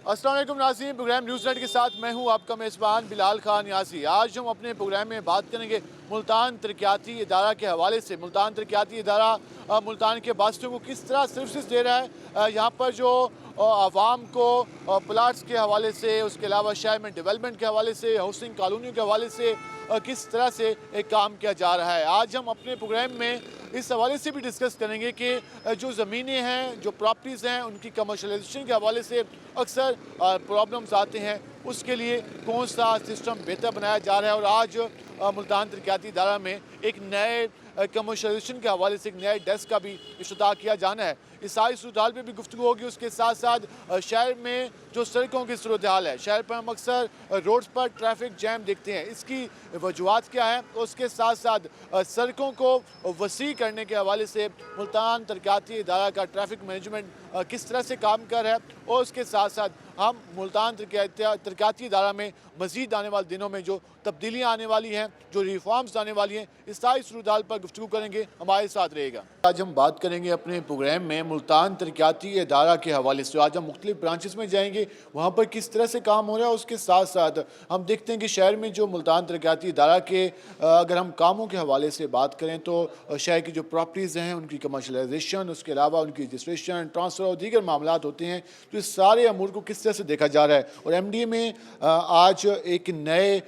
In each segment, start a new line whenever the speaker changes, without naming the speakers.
अस्सलाम वालेकुम नाज़रीन, प्रोग्राम न्यूज़ नेट के साथ मैं हूं आपका मेज़बान बिलाल खान यासी। आज हम अपने प्रोग्राम में बात करेंगे मुल्तान तरक्याती इदारा के हवाले से। मुल्तान तरक्याती इदारा मुल्तान के बासियों को किस तरह सर्विसेज दे रहा है। यहाँ पर जो आवाम को प्लाट्स के हवाले से, उसके अलावा शहर में डेवलपमेंट के हवाले से, हाउसिंग कॉलोनियों के हवाले से किस तरह से एक काम किया जा रहा है। आज हम अपने प्रोग्राम में इस हवाले से भी डिस्कस करेंगे कि जो ज़मीनें हैं, जो प्रॉपर्टीज़ हैं, उनकी कमर्शलाइजेशन के हवाले से अक्सर प्रॉब्लम्स आते हैं। उसके लिए कौन सा सिस्टम बेहतर बनाया जा रहा है। और आज मुल्तान तरक्याती इदारा में एक नए कमर्शलाइजेशन के हवाले से एक नए डेस्क का भी इफ्तिताह किया जाना है। इस सारी सूरत हाल पर भी गुफ्तगू होगी। उसके साथ साथ शहर में जो सड़कों की सूरत हाल है, शहर पर हम अक्सर रोड्स पर ट्रैफिक जैम देखते हैं, इसकी वजूहत क्या है। उसके साथ साथ सड़कों को वसी करने के हवाले से मुल्तान तरक्याती इदारा का ट्रैफिक मैनेजमेंट किस तरह से काम कर रहा है। और उसके साथ साथ हम मुल्तान तरक्याती इदारा में मज़ीद आने वाले दिनों में जो तब्दीलियाँ आने वाली हैं, जो रिफॉर्म्स आने वाली हैं, इस सारी सूरत हाल पर गुफ्तगू करेंगे। हमारे साथ रहेगा। आज हम बात करेंगे अपने प्रोग्राम में मुल्तान तरक्याती इदारा के हवाले से। आज हम मुख्तलिफ ब्रांचेस में जाएंगे, वहाँ पर किस तरह से काम हो रहा है। उसके साथ साथ हम देखते हैं कि शहर में जो मुल्तान तरक्याती इदारा के अगर हम कामों के हवाले से बात करें तो शहर की जो प्रॉपर्टीज़ हैं, उनकी कमर्शलाइजेशन, उसके अलावा उनकी रजिस्ट्रेशन, ट्रांसफ़र और दीगर मामलात होते हैं, तो इस सारे अमूर को किस तरह से देखा जा रहा है। और MDA में आज एक नए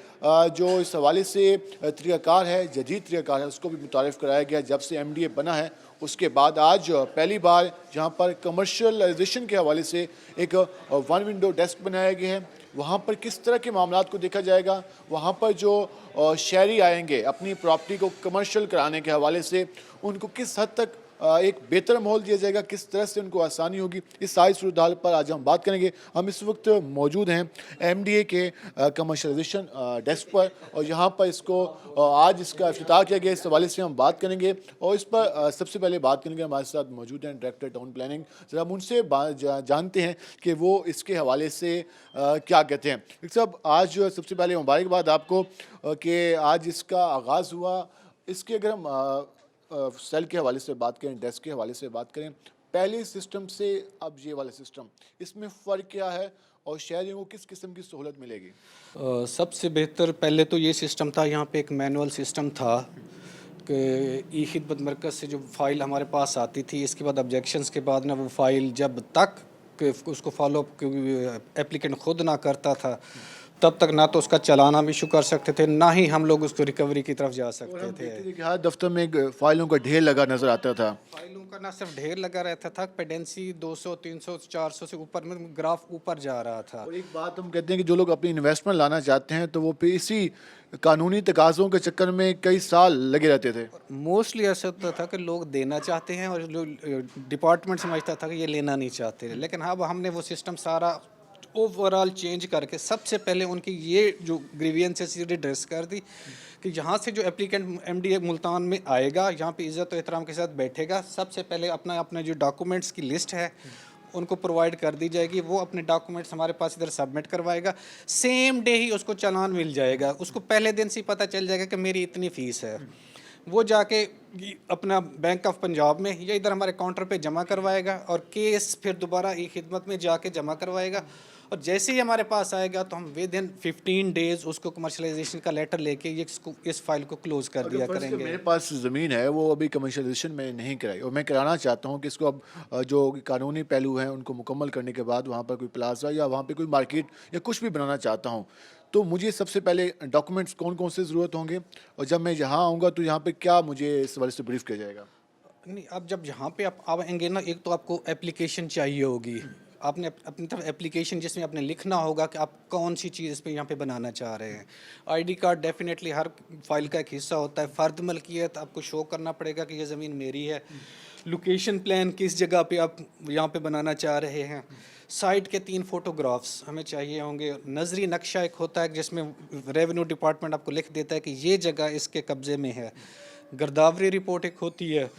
जो इस हवाले से तरीक़ाकार है, जदीद तरीक़ाकार है, उसको भी मुतारिफ़ कराया गया। जब से MDA बना है उसके बाद आज पहली बार जहाँ पर कमर्शलाइजेशन के हवाले से एक वन विंडो डेस्क बनाया गया है। वहाँ पर किस तरह के मामलात को देखा जाएगा। वहाँ पर जो शहरी आएंगे अपनी प्रॉपर्टी को कमर्शियल कराने के हवाले से, उनको किस हद तक एक बेहतर माहौल दिया जाएगा, किस तरह से उनको आसानी होगी। इस सारी सूरत हाल पर आज हम बात करेंगे। हम इस वक्त मौजूद हैं MDA के कमर्शलाइजेशन डेस्क पर, और यहाँ पर इसको आज इसका इफ्तिताह किया गया। इस हवाले से हम बात करेंगे। और इस पर सबसे पहले बात करेंगे, हमारे साथ मौजूद हैं डायरेक्टर टाउन प्लानिंग। ज़रा हम उनसे जानते हैं कि वो इसके हवाले से क्या कहते हैं। एक साहब, आज सबसे पहले मुबारकबाद आपको कि आज इसका आगाज़ हुआ। इसके अगर हम सेल के हवाले से बात करें, डेस्क के हवाले से बात करें, पहले सिस्टम से अब ये वाला सिस्टम, इसमें फ़र्क क्या है और शहरियों को किस किस्म की सहूलत मिलेगी।
सबसे बेहतर पहले तो ये सिस्टम था, यहाँ पे एक मैनुअल सिस्टम था कि ई खिदमत मरकज़ से जो फ़ाइल हमारे पास आती थी, इसके बाद ऑब्जेक्शंस के बाद ना वो फ़ाइल जब तक कि उसको फॉलो एप्लीकेंट ख़ुद ना करता था, तब तक ना तो उसका चालान हम इशू कर सकते थे, ना ही हम लोग उसको रिकवरी की तरफ जा सकते थे।
हर दफ्तर में फ़ाइलों का ढेर लगा नज़र आता था।
फाइलों का ना सिर्फ ढेर लगा रहता था, पेडेंसी 200, 300, 400 से ऊपर में ग्राफ ऊपर जा रहा था।
और एक बात हम कहते हैं कि जो लोग अपनी इन्वेस्टमेंट लाना चाहते हैं तो वो फिर इसी कानूनी तकाज़ों के चक्कर में कई साल लगे रहते थे।
मोस्टली ऐसा होता था कि लोग देना चाहते हैं और लोग डिपार्टमेंट समझता था कि ये लेना नहीं चाहते, लेकिन अब हमने वो सिस्टम सारा ओवरऑल चेंज करके सबसे पहले उनकी ये जो ग्रीवियंसेस रिड्रेस कर दी कि यहाँ से जो एप्लीकेंट MDA मुल्तान में आएगा, यहाँ पे इज़्ज़त और एहतराम के साथ बैठेगा, सबसे पहले अपना अपना जो डॉक्यूमेंट्स की लिस्ट है उनको प्रोवाइड कर दी जाएगी। वो अपने डॉक्यूमेंट्स हमारे पास इधर सबमिट करवाएगा, सेम डे ही उसको चालान मिल जाएगा। उसको पहले दिन से पता चल जाएगा कि मेरी इतनी फ़ीस है। वो जाके अपना बैंक ऑफ पंजाब में या इधर हमारे काउंटर पे जमा करवाएगा और केस फिर दोबारा ई खिदमत में जाके जमा करवाएगा। और जैसे ही हमारे पास आएगा तो हम विद इन 15 डेज़ उसको कमर्शलाइजेशन का लेटर लेके ये इस फाइल को क्लोज कर दिया करेंगे।
मेरे पास ज़मीन है, वो अभी कमर्शलाइजेशन में नहीं कराई और मैं कराना चाहता हूँ कि इसको अब जो कानूनी पहलू हैं उनको मुकम्मल करने के बाद वहाँ पर कोई प्लाजा या वहाँ पर कोई मार्केट या कुछ भी बनाना चाहता हूँ, तो मुझे सबसे पहले डॉक्यूमेंट्स कौन कौन से ज़रूरत होंगे और जब मैं यहाँ आऊँगा तो यहाँ पे क्या मुझे इस हवाले से ब्रीफ किया जाएगा।
नहीं, अब जब यहाँ पे आप आएंगे ना, एक तो आपको एप्लीकेशन चाहिए होगी। आपने अपनी तरफ एप्लीकेशन जिसमें आपने लिखना होगा कि आप कौन सी चीज़ इस पे यहाँ पे बनाना चाह रहे हैं। ID कार्ड डेफिनेटली हर फाइल का एक हिस्सा होता है। फ़र्द मलकियत आपको शो करना पड़ेगा कि ये ज़मीन मेरी है। लोकेशन प्लान किस जगह पे आप यहाँ पे बनाना चाह रहे हैं। साइट के 3 फ़ोटोग्राफ्स हमें चाहिए होंगे। नजरी नक्शा एक होता है जिसमें रेवेन्यू डिपार्टमेंट आपको लिख देता है कि ये जगह इसके कब्ज़े में है। गिरदावरी रिपोर्ट एक होती है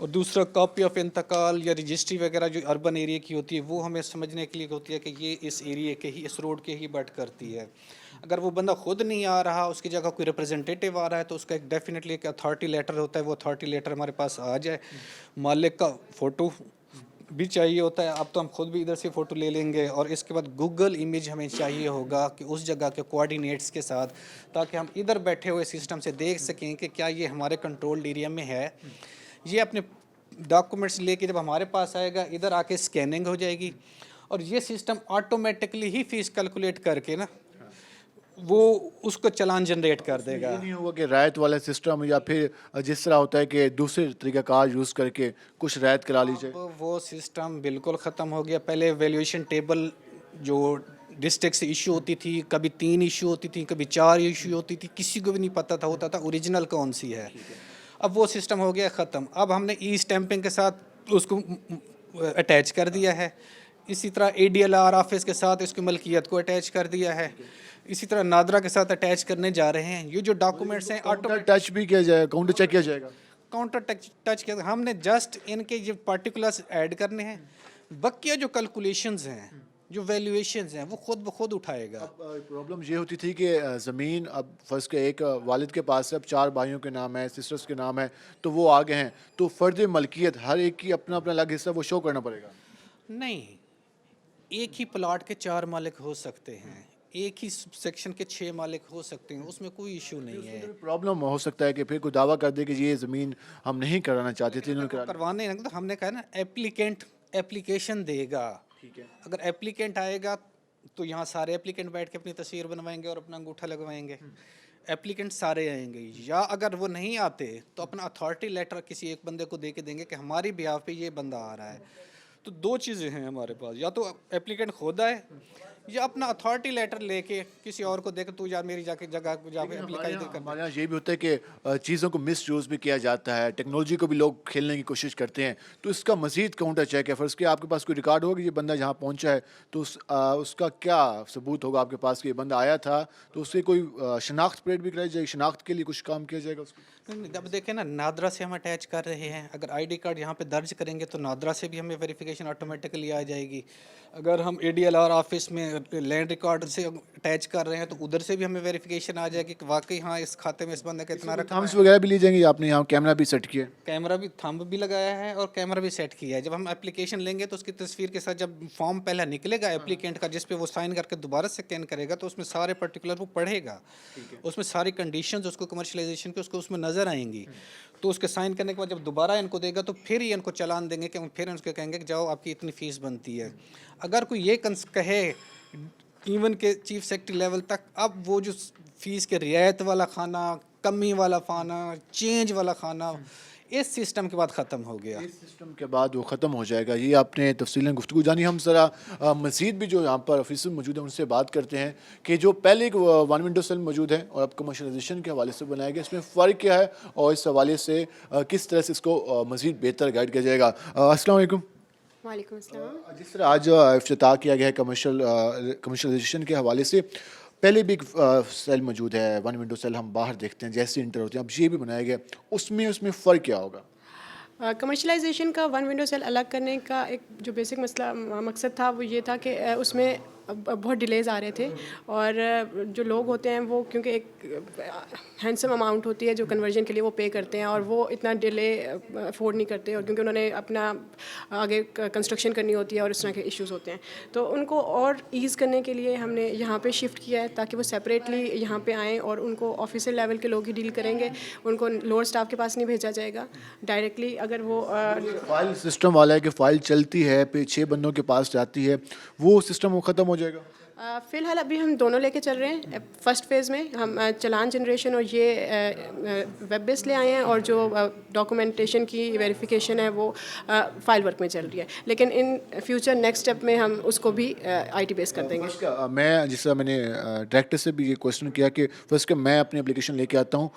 और दूसरा कॉपी ऑफ इंतकाल या रजिस्ट्री वगैरह जो अर्बन एरिया की होती है, वो हमें समझने के लिए होती है कि ये इस एरिया के ही, इस रोड के ही बट करती है। अगर वो बंदा खुद नहीं आ रहा, उसकी जगह कोई रिप्रेजेंटेटिव आ रहा है, तो उसका एक डेफिनेटली एक अथॉरिटी लेटर होता है, वो अथॉरिटी लेटर हमारे पास आ जाए। मालिक का फ़ोटो भी चाहिए होता है। अब तो हम खुद भी इधर से फ़ोटो ले लेंगे और इसके बाद गूगल इमेज हमें चाहिए होगा कि उस जगह के कोऑर्डिनेट्स के साथ, ताकि हम इधर बैठे हुए सिस्टम से देख सकें कि क्या ये हमारे कंट्रोल्ड एरिया में है। ये अपने डॉक्यूमेंट्स लेके जब हमारे पास आएगा, इधर आके स्कैनिंग हो जाएगी और ये सिस्टम ऑटोमेटिकली ही फ़ीस कैलकुलेट करके ना वो उसको चालान जनरेट कर देगा।
ये नहीं होगा कि रायत वाला सिस्टम या फिर जिस तरह होता है कि दूसरे तरीक़ाकार यूज़ करके कुछ रायत करा लीजिए।
अब वो सिस्टम बिल्कुल ख़त्म हो गया। पहले वैल्यूएशन टेबल जो डिस्ट्रिक्ट से इशू होती थी, कभी 3 इशू होती थी, कभी 4 इशू होती थी, किसी को भी नहीं पता था होता था ओरिजिनल कौन सी है। अब वो सिस्टम हो गया ख़त्म। अब हमने ई स्टैंपिंग के साथ उसको अटैच कर दिया है। इसी तरह ADLR ऑफिस के साथ इसकी मलकियत को अटैच कर दिया है। इसी तरह नादरा के साथ अटैच करने जा रहे हैं। ये जो डॉक्यूमेंट्स हैं
ऑटोमेटिक टच भी किया जाएगा, काउंटर चेक किया जाएगा।
काउंटर टच किया, हमने जस्ट इनके ये पर्टिकुलर्स ऐड करने हैं। बकिया जो कैलकुलेशंस हैं, जो वैल्यूएशंस हैं, वो खुद ब खुद उठाएगा।
अब प्रॉब्लम ये होती थी कि ज़मीन अब फर्ज के एक वालिद के पास है, अब 4 भाइयों के नाम है, सिस्टर्स के नाम है, तो वो आ गए हैं, तो फ़र्द मलकियत हर एक की अपना अपना अलग हिस्सा वो शो करना पड़ेगा।
नहीं, एक ही प्लाट के 4 मालिक हो सकते हैं, एक ही सेक्शन के 6 मालिक हो सकते हैं, उसमें कोई इशू नहीं है।
प्रॉब्लम हो सकता है कि फिर कोई दावा कर दे कि ये ज़मीन हम नहीं कराना चाहते थे, इन्होंने करा ली।
करवाने हैं, तो हमने कहा ना एप्लीकेंट एप्लीकेशन देगा।
ठीक है।
अगर एप्लीकेंट आएगा तो यहाँ सारे एप्लीकेंट बैठ के अपनी तस्वीर बनवाएंगे और अपना अंगूठा लगवाएंगे। एप्लीकेंट सारे आएंगे, या अगर वो नहीं आते तो अपना अथॉरिटी लेटर किसी एक बंदे को दे के देंगे कि हमारी बिहाफ पे ये बंदा आ रहा है। तो 2 चीज़ें हैं हमारे पास, या तो एप्लीकेंट खुद आए या अपना अथॉरिटी लेटर लेके किसी और को देकर तू यार मेरी जाके जगह जाके अप्लाई कर।
हमारे यहाँ ये भी होता है कि चीज़ों को मिस यूज़ भी किया जाता है, टेक्नोलॉजी को भी लोग खेलने की कोशिश करते हैं, तो इसका मज़ीद काउंटर चेक है। फ़र्ज़ के आपके पास कोई रिकॉर्ड होगा कि ये बंदा जहाँ पहुँचा है, तो उसका क्या सबूत होगा आपके पास कि ये बंदा आया था, तो उससे कोई शनाख्त परेड भी कराई जाएगी, शनाख्त के लिए कुछ काम किया जाएगा उसको।
अब देखें ना, नादरा से हम अटैच कर रहे हैं। अगर आईडी कार्ड यहाँ पे दर्ज करेंगे तो नादरा से भी हमें वेरिफिकेशन ऑटोमेटिकली आ जाएगी। अगर हम ADLR ऑफिस में लैंड रिकॉर्ड से अटैच कर रहे हैं तो उधर से भी हमें वेरिफिकेशन आ जाएगी कि वाकई हाँ इस खाते में इस बंदे का इतना रकम
थम्स वगैरह भी ली जाएंगी, आपने यहाँ कैमरा भी सेट किया है।
कैमरा भी थंब भी लगाया है और कैमरा भी सेट किया है। जब हम एप्लीकेशन लेंगे तो उसकी तस्वीर के साथ जब फॉर्म पहला निकलेगा एप्लीकेंट का, जिस पे वो साइन करके दोबारा से स्कैन करेगा, तो उसमें सारे पर्टिकुलर वो पढ़ेगा, उसमें सारी कंडीशंस उसको कमर्शलाइजेशन के उसको उसमें नज़र आएंगी। तो उसके साइन करने के बाद जब दोबारा इनको देगा तो फिर ही इनको चालान देंगे कि फिर उनको कहेंगे कि जाओ आपकी इतनी फ़ीस बनती है। अगर कोई ये कहे इवन के चीफ सेक्रेटरी लेवल तक, अब वो जो फ़ीस के रियायत वाला खाना, कमी वाला खाना, चेंज वाला खाना, इस सिस्टम के बाद ख़त्म हो गया।
इस सिस्टम के बाद वो ख़त्म हो जाएगा। ये आपने तफसीलन गुफ्तगू जानी। हम ज़रा मज़ीद भी जो यहाँ पर ऑफिसर मौजूद हैं उनसे बात करते हैं कि जो पहले एक 1 विंडो सेल मौजूद है और अब कमर्शलाइजेशन के हवाले से बनाया गया, इसमें फ़र्क क्या है और इस हवाले से किस तरह से इसको मज़ीद बेहतर गाइड किया जाएगा। अस्सलाम वालेकुम।
वालेकुम अस्सलाम।
जिस तरह आज इफ्तिताह किया गया है कमर्शलाइजेशन के हवाले से, पहले भी एक सेल मौजूद है, 1 विंडो सेल हम बाहर देखते हैं जैसे इंटर होते हैं, अब ये भी बनाया गया, उसमें फ़र्क क्या होगा?
कमर्शलाइजेशन का 1 विंडो सेल अलग करने का एक जो बेसिक मकसद था वो ये था कि उसमें बहुत डिलेज़ आ रहे थे और जो लोग होते हैं वो क्योंकि एक हैंडसम अमाउंट होती है जो कन्वर्जन के लिए वो पे करते हैं और वो इतना डिले अफोर्ड नहीं करते, और क्योंकि उन्होंने अपना आगे कंस्ट्रक्शन करनी होती है और इस तरह के इश्यूज़ होते हैं, तो उनको और ईज़ करने के लिए हमने यहाँ पे शिफ्ट किया है ताकि वो सेपरेटली यहाँ पे आएँ और उनको ऑफिसर लेवल के लोग ही डील करेंगे, उनको लोअर स्टाफ के पास नहीं भेजा जाएगा डायरेक्टली। अगर वो
फाइल सिस्टम वाला है कि फ़ाइल चलती है फिर 6 बंदों के पास जाती है, वो सिस्टम ख़त्म हो जाएगा?
फ़िलहाल अभी हम दोनों लेके चल रहे हैं। फ़र्स्ट फेज़ में हम चालान जनरेशन और ये वेब बेस ले आए हैं, और जो डॉक्यूमेंटेशन की वेरिफिकेशन है वो फ़ाइल वर्क में चल रही है, लेकिन इन फ्यूचर नेक्स्ट स्टेप में हम उसको भी IT बेस कर देंगे।
मैं जिस तरह मैंने डायरेक्टर से भी ये क्वेश्चन किया कि फर्स्ट का मैं अपनी एप्लीकेशन लेके आता हूँ,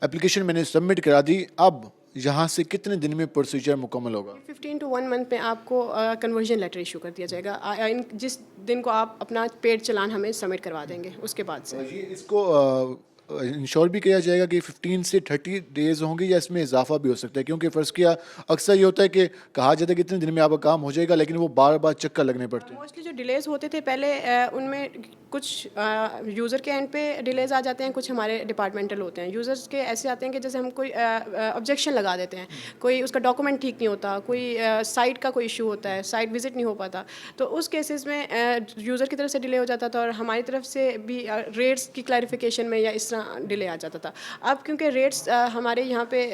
एप्लीकेशन मैंने सबमिट करा दी, अब यहाँ से कितने दिन में प्रोसीजर मुकम्मल होगा?
15 to 1 मंथ में आपको कन्वर्जन लेटर इशू कर दिया जाएगा, जिस दिन को आप अपना पेड चालान हमें सबमिट करवा देंगे उसके बाद से।
ये इसको इंश्योर भी किया जाएगा कि 15 से 30 डेज़ होंगे या इसमें इजाफा भी हो सकता है? क्योंकि फ़र्ज़ किया अक्सर ये होता है कि कहा जाता है कि इतने दिन में आपका काम हो जाएगा, लेकिन वो बार बार चक्कर लगने पड़ते हैं।
मोस्टली जो डिलेज होते थे पहले उनमें कुछ यूज़र के एंड पे डिलेज आ जाते हैं, कुछ हमारे डिपार्टमेंटल होते हैं। यूज़र्स के ऐसे आते हैं कि जैसे हम कोई ऑब्जेक्शन लगा देते हैं, कोई उसका डॉक्यूमेंट ठीक नहीं होता, कोई साइट का कोई इशू होता है, साइट विजिट नहीं हो पाता, तो उस केसेस में यूज़र की तरफ से डिले हो जाता था और हमारी तरफ से भी रेट्स की क्लैरिफिकेशन में या इस तरह डिले आ जाता था। अब क्योंकि रेट्स हमारे यहाँ पे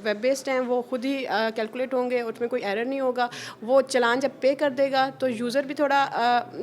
वेब बेस्ड हैं, वो खुद ही कैलकुलेट होंगे, उसमें कोई एरर नहीं होगा। वो चालान जब पे कर देगा तो यूज़र भी थोड़ा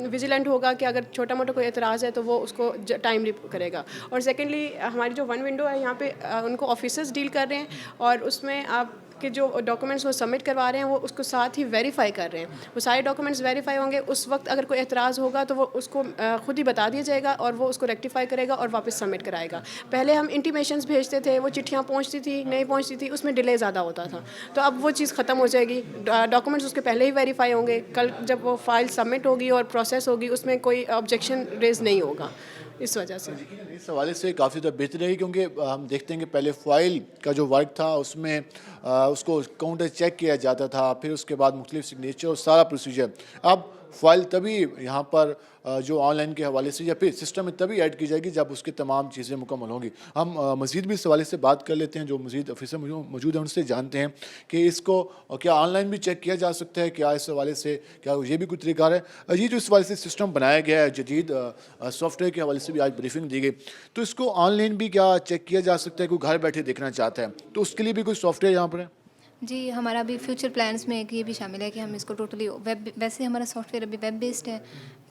विजिलेंट होगा कि अगर छोटा मोटा कोई एतराज़ है तो वो उसको टाइमली करेगा। और सेकेंडली हमारी जो वन विंडो है यहाँ पे उनको ऑफिसर्स डील कर रहे हैं और उसमें आप कि जो डॉक्यूमेंट्स वो सबमिट करवा रहे हैं वो उसको साथ ही वेरीफाई कर रहे हैं। वो सारे डॉक्यूमेंट्स वेरीफाई होंगे, उस वक्त अगर कोई एतराज़ होगा तो वो उसको खुद ही बता दिया जाएगा और वो उसको रेक्टिफाई करेगा और वापस सबमिट कराएगा। पहले हम इंटीमेशंस भेजते थे, वो चिट्ठियाँ पहुँचती थी, नहीं पहुँचती थी, उसमें डिले ज़्यादा होता था। तो अब वो चीज़ ख़त्म हो जाएगी, डॉक्यूमेंट्स उसके पहले ही वेरीफाई होंगे। कल जब वो फाइल सबमिट होगी और प्रोसेस होगी उसमें कोई ऑब्जेक्शन रेज नहीं होगा इस वजह से।
इस हवाले से काफ़ी ज़्यादा बेहतर है, क्योंकि हम देखते हैं कि पहले फ़ाइल का जो वर्क था उसमें उसको काउंटर चेक किया जाता था, फिर उसके बाद मुख्तलिफ सिग्नेचर और सारा प्रोसीजर। अब फ़ाइल तभी यहाँ पर जो ऑनलाइन के हवाले से या फिर सिस्टम में तभी ऐड की जाएगी जब उसकी तमाम चीज़ें मुकम्मल होंगी। हम मज़ीद भी इस हवाले से बात कर लेते हैं, जो मज़ीद ऑफिसर मौजूद हैं उनसे जानते हैं कि इसको क्या ऑनलाइन भी चेक किया जा सकता है, क्या इस हवाले से क्या ये भी कोई तरीका है? ये जो इस हवाले से सिस्टम बनाया गया है जदीद सॉफ्टवेयर के हवाले से भी आज ब्रीफिंग दी गई, तो इसको ऑनलाइन भी क्या चेक किया जा सकता है? कोई घर बैठे देखना चाहता है तो उसके लिए भी कोई सॉफ्टवेयर यहाँ पर है?
जी, हमारा अभी फ्यूचर प्लान्स में एक ये भी शामिल है कि हम इसको टोटली वेब, वैसे हमारा सॉफ्टवेयर अभी वेब बेस्ड है,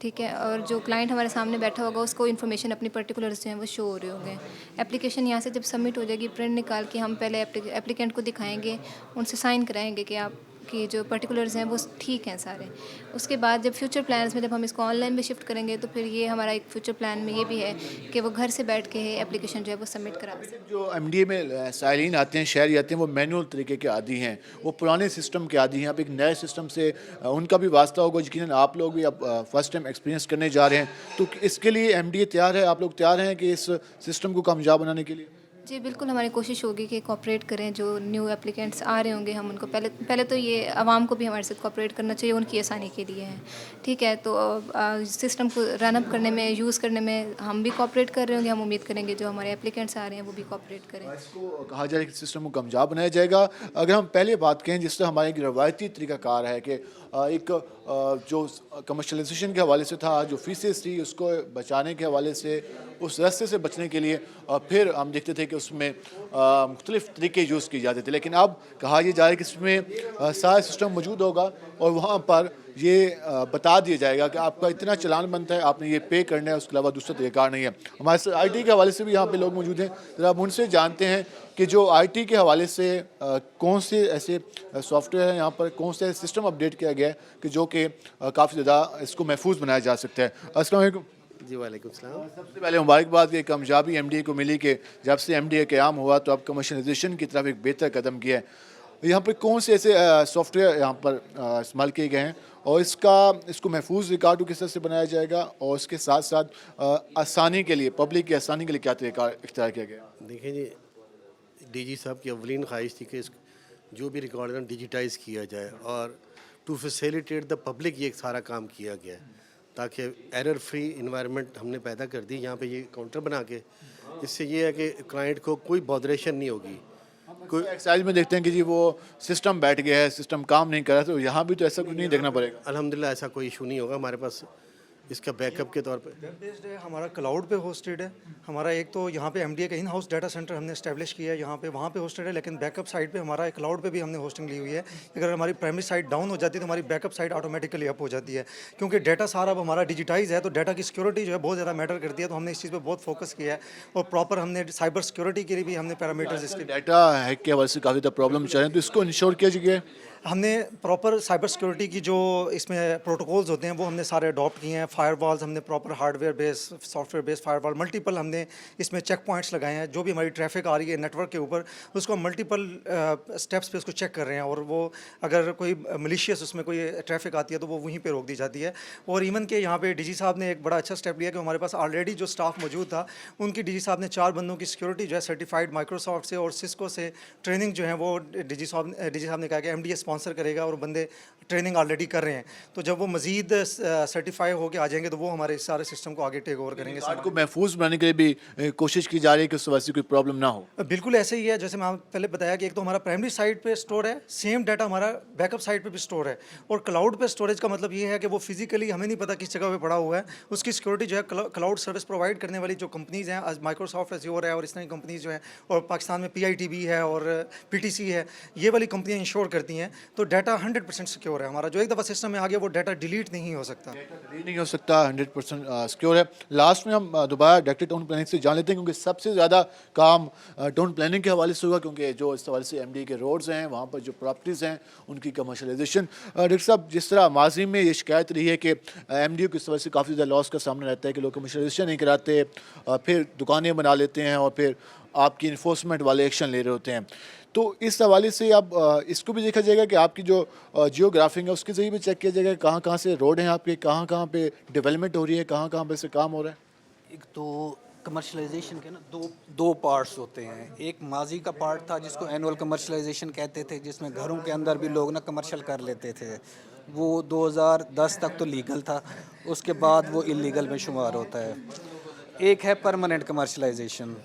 ठीक है, और जो क्लाइंट हमारे सामने बैठा होगा उसको इन्फॉर्मेशन अपनी पर्टिकुलर्स जो हैं वो शो हो रहे होंगे। एप्लीकेशन यहाँ से जब सबमिट हो जाएगी, प्रिंट निकाल के हम पहले एप्लीकेंट को दिखाएंगे, उनसे साइन कराएंगे कि आप कि जो पर्टिकुलर्स हैं वो ठीक हैं सारे। उसके बाद जब फ्यूचर प्लान्स में जब हम इसको ऑनलाइन में शिफ्ट करेंगे तो फिर ये हमारा एक फ्यूचर प्लान में ये भी है कि वो घर से बैठ के एप्लीकेशन जो है वो सबमिट करा सकें।
जो MDA में साइलिन आते हैं, शहरी आते हैं, वो मैनुअल तरीके के आदी हैं, वो पुराने सिस्टम के आदी हैं। अब एक नए सिस्टम से उनका भी वास्ता होगा, यकीनन आप लोग भी अब फर्स्ट टाइम एक्सपीरियंस करने जा रहे हैं, तो इसके लिए MDA तैयार है? आप लोग तैयार हैं कि इस सिस्टम को कामयाब बनाने के लिए?
जी बिल्कुल, हमारी कोशिश होगी कि कोऑपरेट करें। जो न्यू एप्लीकेंट्स आ रहे होंगे हम उनको पहले तो ये आवाम को भी हमारे साथ कोऑपरेट करना चाहिए, उनकी आसानी के लिए है, ठीक है। तो सिस्टम को रन अप करने में, यूज़ करने में हम भी कोऑपरेट कर रहे होंगे। हम उम्मीद करेंगे जो हमारे एप्लीकेंट्स आ रहे हैं वो भी कोऑपरेट करें।
इसको कहा जाए कि सिस्टम को कामयाब बनाया जाएगा। अगर हम पहले बात करें, जिससे हमारा एक रवायती तरीक़ाकार है कि एक जो कमर्शलाइजेशन के हवाले से था, जो फीसेस थी उसको बचाने के हवाले से, उस रास्ते से बचने के लिए फिर हम देखते थे कि उसमें मुख्तलिफ तरीके यूज़ किए जाते थे, लेकिन अब कहा यह जा रहा है कि इसमें सारा सिस्टम मौजूद होगा और वहाँ पर ये बता दिया जाएगा कि आपका इतना चालान बनता है, आपने ये पे करना है, उसके अलावा दूसरा तरीका नहीं है। हमारे साथ IT के हवाले से भी यहाँ पे लोग मौजूद हैं, ज़रा आप उनसे जानते हैं कि जो IT के हवाले से कौन से ऐसे सॉफ्टवेयर हैं यहाँ पर, कौन से सिस्टम अपडेट किया गया है कि जो कि काफ़ी ज़्यादा इसको महफूज बनाया जा सकता है। अस्सलाम वालेकुम।
जी वालेकुम सलाम।
सबसे पहले मुबारकबाद कि कामयाबी MDA को मिली कि जब से MDA क़याम हुआ तो अब कमर्शलाइजेशन की तरफ एक बेहतर कदम किया है। यहाँ पर कौन से ऐसे सॉफ्टवेयर यहाँ पर इस्तेमाल किए गए हैं और इसको महफूज रिकॉर्ड किस तरह से बनाया जाएगा, और इसके साथ साथ आसानी के लिए, पब्लिक की आसानी के लिए क्या तरीका इख्तियार किया गया?
देखिए जी, DG साहब की अवलीन ख्वाहिश थी कि जो भी रिकॉर्ड है डिजिटाइज़ किया जाए, और टू फैसिलिटेट द पब्लिक ये सारा काम किया गया है ताकि एरर फ्री इन्वायरमेंट हमने पैदा कर दी यहाँ पे ये काउंटर बना के। इससे ये है कि क्लाइंट को कोई बॉदरेशन नहीं होगी।
कोई एक्साइज में देखते हैं कि जी वो सिस्टम बैठ गया है, सिस्टम काम नहीं कर रहा, तो यहाँ भी तो ऐसा कुछ नहीं देखना पड़ेगा?
अल्हम्दुलिल्लाह ऐसा कोई इशू नहीं होगा हमारे पास इसका बैकअप के तौर पे।
वेब बेस्ड है, हमारा क्लाउड पे होस्टेड है। हमारा एक तो यहाँ पे MDA का इन हाउस डाटा सेंटर हमने एस्टेब्लिश किया है यहाँ पे, वहाँ पे होस्टेड है, लेकिन बैकअप साइड पे हमारा क्लाउड पे भी हमने होस्टिंग ली हुई है। अगर हमारी प्राइमरी साइट डाउन हो जाती है तो हमारी बैकअप साइट ऑटोमेटिकली अप हो जाती है, क्योंकि डाटा सारा अब हमारा डिजिटाइज है, तो डाटा की सिक्योरिटी जो है बहुत ज़्यादा मैटर करती है। तो हमने इस चीज़ पर बहुत फोकस किया है और प्रॉपर हमने साइबर सिक्योरिटी के लिए भी हमने पैरामीटर्स इसके
डाटा हैक के हवाले से काफ़ी ज़्यादा प्रॉब्लम चल रहे हैं, तो इसको इंश्योर किया गया।
हमने प्रॉपर साइबर सिक्योरिटी की जो इसमें प्रोटोकॉल्स होते हैं वो हमने सारे अडॉप्ट किए हैं। फायरवॉल्स हमने proper hardware base software base firewall multiple हमने इसमें चेक पॉइंट्स लगाए हैं। जो भी हमारी ट्रैफिक आ रही है नेटवर्क के ऊपर उसको मल्टीपल स्टेप्स पे उसको चेक कर रहे हैं, और वो अगर कोई मलिशियस उसमें कोई ट्रैफिक आती है तो वो वहीं पे रोक दी जाती है। और इवन के यहाँ पे डीजी साहब ने एक बड़ा अच्छा स्टेप लिया कि हमारे पास ऑलरेडी जो स्टाफ मौजूद था उनकी डीजी साहब ने 4 बंदों की सिक्योरिटी जो है सर्टिफाइड माइक्रोसॉफ्ट से और सिस्को से ट्रेनिंग जो है वो डीजी साहब ने कहा कि एमडीए स्पॉन्सर करेगा, और बंदे ट्रेनिंग ऑलरेडी कर रहे हैं। तो जब वो मजीद सर्टिफाई होकर आ जाएंगे तो वो हमारे सारे सिस्टम को आगे टेक ओवर करेंगे।
कार्ड को महफूज बनाने के लिए भी कोशिश की जा रही है कि उस वजह से कोई प्रॉब्लम ना हो।
बिल्कुल ऐसे ही है, जैसे मैं पहले बताया कि एक तो हमारा प्राइमरी साइट पे स्टोर है, सेम डाटा हमारा बैकअप साइट पे भी स्टोर है। और क्लाउड पे स्टोरेज का मतलब ये है कि वो फिजिकली हमें नहीं पता किस जगह पे पड़ा हुआ है, उसकी सिक्योरिटी जो है क्लाउड सर्विस प्रोवाइड करने वाली जो कंपनीज़ हैं, आज माइक्रोसॉफ्ट एज़्योर है और इस तरह की कंपनीज़ जो हैं, और पाकिस्तान में PITB है और PTC है, ये वाली कंपनियाँ इंश्योर करती हैं। तो डाटा 100% सिक्योर है हमारा। जो एक दफ़ा सिस्टम में आ गया वो डाटा डिलीट नहीं हो सकता।
डिलीट नहीं हो सकता, 100% सिक्योर है। लास्ट में हम दोबारा डायरेक्टर टाउन प्लानिंग से जान लेते हैं, क्योंकि सबसे ज़्यादा काम टाउन प्लानिंग के हवाले से होगा, क्योंकि जो इस हवाले से MD के रोड्स हैं, वहाँ पर जो प्रॉपर्टीज़ हैं उनकी कमर्शलाइजेशन। डॉक्टर साहब, जिस तरह माजी में ये शिकायत रही है कि MD को इस वजह से काफ़ी ज़्यादा लॉस का सामना रहता है कि लोग कमर्शलाइजेशन नहीं कराते, फिर दुकानें बना लेते हैं और फिर आपकी इन्फोर्समेंट वाले एक्शन ले रहे होते हैं, तो इस हवाले से अब इसको भी देखा जाएगा कि आपकी जो जियोग्राफिंग है उसके ज़रिए भी चेक किया जाएगा कहाँ कहाँ से रोड हैं आपके, कहाँ कहाँ पे डेवलपमेंट हो रही है, कहाँ कहाँ पे से काम हो रहा है।
एक तो कमर्शलाइजेशन के ना दो पार्ट्स होते हैं। एक माजी का पार्ट था जिसको एनुअल कमर्शलाइजेशन कहते थे, जिसमें घरों के अंदर भी लोग ना कमर्शियल कर लेते थे। वो 2010 तक तो लीगल था, उसके बाद वो इलीगल में शुमार होता है। एक है परमानेंट कमर्शलाइजेशन।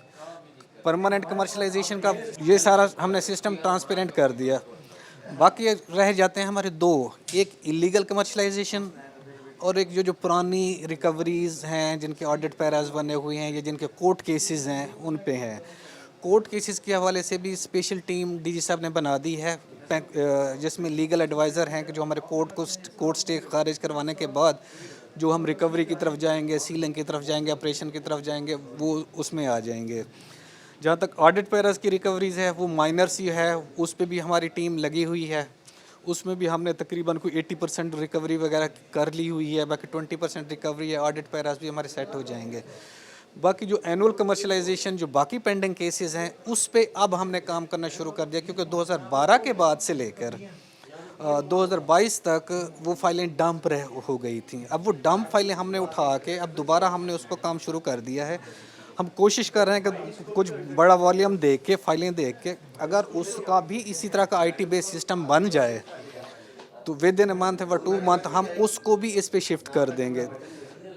परमानेंट कमर्शलाइजेशन का ये सारा हमने सिस्टम ट्रांसपेरेंट कर दिया। बाकी रह जाते हैं हमारे दो, एक इलीगल कमर्शलाइजेशन और एक जो पुरानी रिकवरीज़ हैं जिनके ऑडिट पैराज बने हुए हैं या जिनके कोर्ट केसेस हैं उन पे हैं। कोर्ट केसेस के हवाले से भी स्पेशल टीम डीजी साहब ने बना दी है, जिसमें लीगल एडवाइज़र हैं कि जो हमारे कोर्ट स्टे खारिज करवाने के बाद जो हम रिकवरी की तरफ जाएंगे, सीलिंग की तरफ जाएंगे, ऑपरेशन की तरफ जाएंगे, वो उसमें आ जाएंगे। जहाँ तक ऑडिट पैराज की रिकवरीज़ है वो माइनर्स ही है, उस पर भी हमारी टीम लगी हुई है। उसमें भी हमने तकरीबन कोई 80% रिकवरी वगैरह कर ली हुई है, बाकी 20% रिकवरी है। ऑडिट पैराज भी हमारे सेट हो जाएंगे। बाकी जो एनुअल कमर्शलाइजेशन जो बाकी पेंडिंग केसेस हैं उस पे अब हमने काम करना शुरू कर दिया, क्योंकि 2012 के बाद से लेकर 2022 तक वो फाइलें डंप हो गई थी। अब वो डंप फाइलें हमने उठा के अब दोबारा हमने उसको काम शुरू कर दिया है। हम कोशिश कर रहे हैं कि कुछ बड़ा वॉल्यूम देख के, फाइलें देख के, अगर उसका भी इसी तरह का IT बेस्ड सिस्टम बन जाए तो विद इन मंथ व 2 मंथ हम उसको भी इस पे शिफ्ट कर देंगे,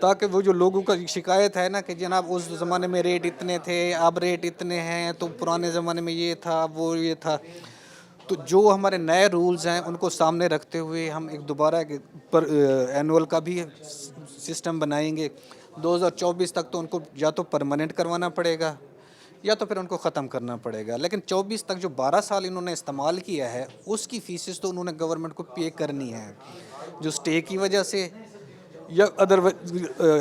ताकि वो जो लोगों का शिकायत है ना कि जनाब उस ज़माने में रेट इतने थे, अब रेट इतने हैं, तो पुराने ज़माने में ये था, वो ये था, तो जो हमारे नए रूल्स हैं उनको सामने रखते हुए हम एक दोबारा एनुअल का भी सिस्टम बनाएंगे। 2024 तक तो उनको या तो परमानेंट करवाना पड़ेगा या तो फिर उनको ख़त्म करना पड़ेगा। लेकिन 24 तक जो 12 साल इन्होंने इस्तेमाल किया है उसकी फीसेस तो उन्होंने गवर्नमेंट को पे करनी है, जो स्टे की वजह से या अदर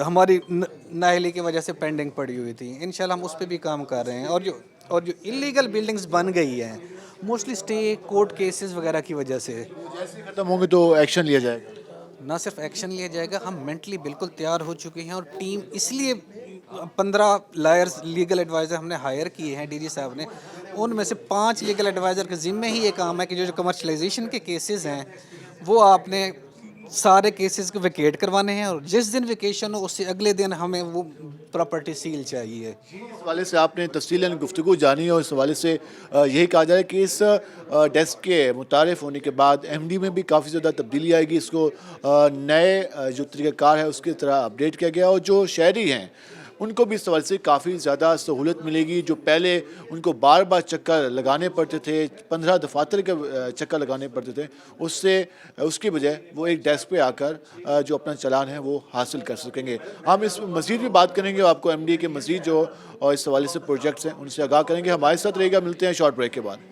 हमारी नाअहली की वजह से पेंडिंग पड़ी हुई थी। इंशाल्लाह हम उस पर भी काम कर रहे हैं। और जो इलीगल बिल्डिंग्स बन गई हैं मोस्टली स्टे कोर्ट केसेस वगैरह की वजह से,
जैसे खत्म होंगे तो एक्शन लिया जाएगा।
ना सिर्फ एक्शन लिया जाएगा, हम मेंटली बिल्कुल तैयार हो चुके हैं। और टीम इसलिए 15 लायर्स लीगल एडवाइज़र हमने हायर किए हैं डीजी साहब ने, उनमें से 5 लीगल एडवाइज़र के ज़िम्मे ही ये काम है कि जो कमर्शलाइजेशन के केसेस हैं वो आपने सारे केसेस को वेकेट करवाने हैं, और जिस दिन वेकेशन हो उससे अगले दिन हमें वो प्रॉपर्टी सील चाहिए।
इस हवाले से आपने तफसीलन गुफ्तगू जानी और इस हवाले से यही कहा जाए कि इस डेस्क के मुतारिफ होने के बाद MD में भी काफ़ी ज़्यादा तब्दीली आएगी। इसको नए जो तरीक़ाकार है उसकी तरह अपडेट किया गया, और जो शहरी हैं उनको भी इस हवाले से काफ़ी ज़्यादा सहूलत मिलेगी। जो पहले उनको बार बार चक्कर लगाने पड़ते थे, 15 दफातर के चक्कर लगाने पड़ते थे, उसकी बजाय वो एक डेस्क पे आकर जो अपना चालान है वो हासिल कर सकेंगे। हम इस मज़ीद भी बात करेंगे, आपको MD के मज़ीद जो और इस हवाले से प्रोजेक्ट्स हैं उनसे आगाह करेंगे। हमारे साथ रहेगा, मिलते हैं शॉर्ट ब्रेक के बाद।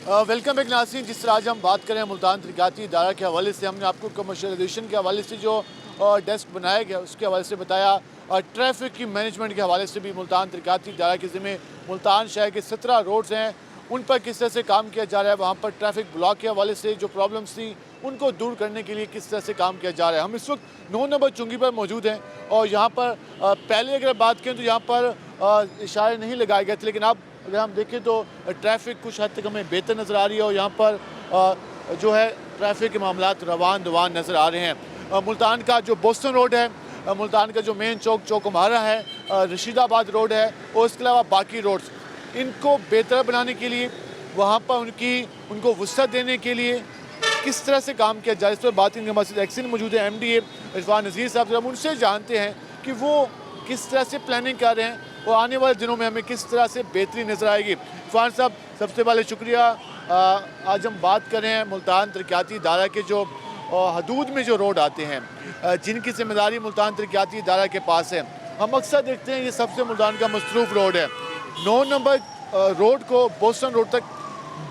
वेलकम बैक नाज़रीन। जिस तरह आज हम बात करें मुल्तान तरक्याती इदारा के हवाले से, हमने आपको कमर्शलाइजेशन के हवाले से जो डेस्क बनाया गया उसके हवाले से बताया, ट्रैफिक की मैनेजमेंट के हवाले से भी मुल्तान तरक्याती इदारा के ज़िम्मे मुल्तान शहर के 17 रोड्स हैं, उन पर किस तरह से काम किया जा रहा है, वहाँ पर ट्रैफिक ब्लॉक के हवाले से जो प्रॉब्लम्स थी उनको दूर करने के लिए किस तरह से काम किया जा रहा है। हम इस वक्त 9 नंबर चुंगी पर मौजूद हैं और यहाँ पर पहले अगर बात करें तो यहाँ पर इशारे नहीं लगाए गए थे, लेकिन अब अगर हम देखें तो ट्रैफिक कुछ हद तक हमें बेहतर नज़र आ रही है और यहाँ पर जो है ट्रैफिक के मामलात रवान दवान नज़र आ रहे हैं। मुल्तान का जो बोस्टन रोड है, मुल्तान का जो मेन चौक हमारा है, रशीदाबाद रोड है और इसके अलावा बाकी रोड्स, इनको बेहतर बनाने के लिए, वहाँ पर उनको वुसअत देने के लिए किस तरह से काम किया जाए, इस पर बात करेंगे। हमारे साथ एक्सिन मौजूद है, MD इरफान नज़ीर साहब, हम उनसे जानते हैं कि वो किस तरह से प्लानिंग कर रहे हैं और आने वाले दिनों में हमें किस तरह से बेहतरी नज़र आएगी। इरफान साहब, सबसे पहले शुक्रिया। आज हम बात कर रहे हैं मुल्तान तरक्याती इदारा के जो हदूद में जो रोड आते हैं, जिनकी जिम्मेदारी मुल्तान तरक्याती इदारा के पास है। हम अक्सर देखते हैं ये सबसे मुल्तान का मसरूफ़ रोड है। 9 नंबर रोड को बोस्टन रोड तक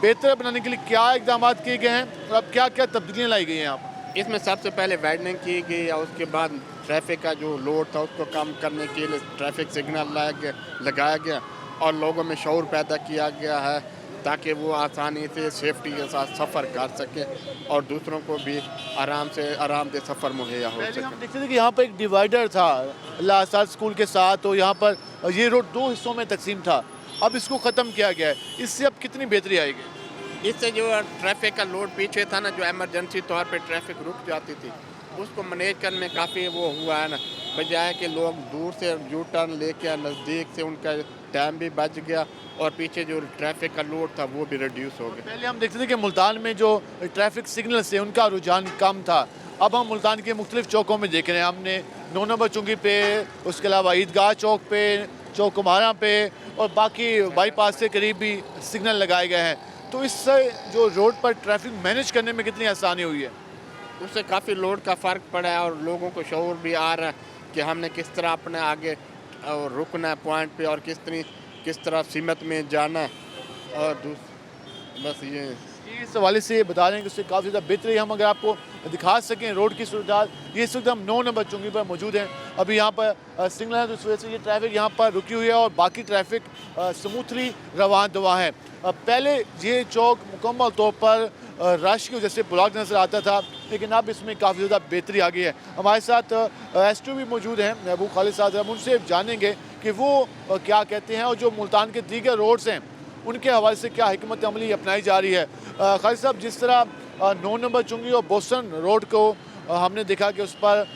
बेहतर बनाने के लिए क्या इकदाम किए गए हैं और अब क्या क्या तब्दीलियाँ लाई गई हैं यहाँ पर?
इसमें सबसे पहले वाइडनिंग की गई और उसके बाद ट्रैफिक का जो लोड था उसको कम करने के लिए ट्रैफिक सिग्नल लगाया गया और लोगों में शऊर पैदा किया गया है ताकि वो आसानी से सेफ्टी के साथ सफ़र कर सके और दूसरों को भी आरामदेह सफ़र मुहैया हो
पहले हम
सके।
देखते थे कि यहाँ पर एक डिवाइडर था लासार स्कूल के साथ, तो यहाँ पर ये रोड 2 हिस्सों में तकसीम था, अब इसको ख़त्म किया गया है। इससे अब कितनी बेहतरी आएगी?
इससे जो ट्रैफिक का लोड पीछे था ना, जो एमरजेंसी तौर पे ट्रैफिक रुक जाती थी, उसको मैनेज करने में काफ़ी वो हुआ है ना, बजाय कि लोग दूर से यू टर्न लेके नज़दीक से उनका टाइम भी बच गया और पीछे जो ट्रैफिक का लोड था वो भी रिड्यूस हो गया।
पहले हम देखते थे कि मुल्तान में जो ट्रैफिक सिग्नल से उनका रुझान कम था, अब हम मुल्तान के मुख्तलिफ चौकों में देख रहे हैं। हमने 9 नंबर चुंगी पे, उसके अलावा ईदगाह चौक पे, चौक कुमारा पे और बाकी बाईपास के करीब भी सिग्नल लगाए गए हैं। तो इससे जो रोड पर ट्रैफिक मैनेज करने में कितनी आसानी हुई है?
उससे काफ़ी लोड का फ़र्क पड़ा है और लोगों को शऊर भी आ रहा है कि हमने किस तरह अपने आगे रुकना है पॉइंट पे और किस तरह सीमत में जाना है। और बस ये
इस हवाले से बता रहे हैं कि उससे काफ़ी ज़्यादा बेहतरी हम अगर आपको दिखा सकें रोड की सूरत, ये इस वक्त हम 9 नंबर चुंगी पर मौजूद हैं। अभी यहाँ पर सिग्नल है तो इस वजह से ये ट्रैफिक यहाँ पर रुकी हुई है और बाकी ट्रैफिक स्मूथली रवान दवा है। पहले ये चौक मुकम्मल तौर पर रश की वजह से ब्लॉक नज़र आता था, लेकिन अब इसमें काफ़ी ज़्यादा बेहतरी आ गई है। हमारे साथ STO भी मौजूद हैं, महबूब खालिद साहब, हम उनसे जानेंगे कि वो क्या कहते हैं और जो मुल्तान के दीगर रोड्स हैं उनके हवाले से क्या हिकमत अमली अपनाई जा रही है। खालिद साहब, जिस तरह 9 नंबर चुंगी और बोस्टन रोड को हमने देखा कि उस पर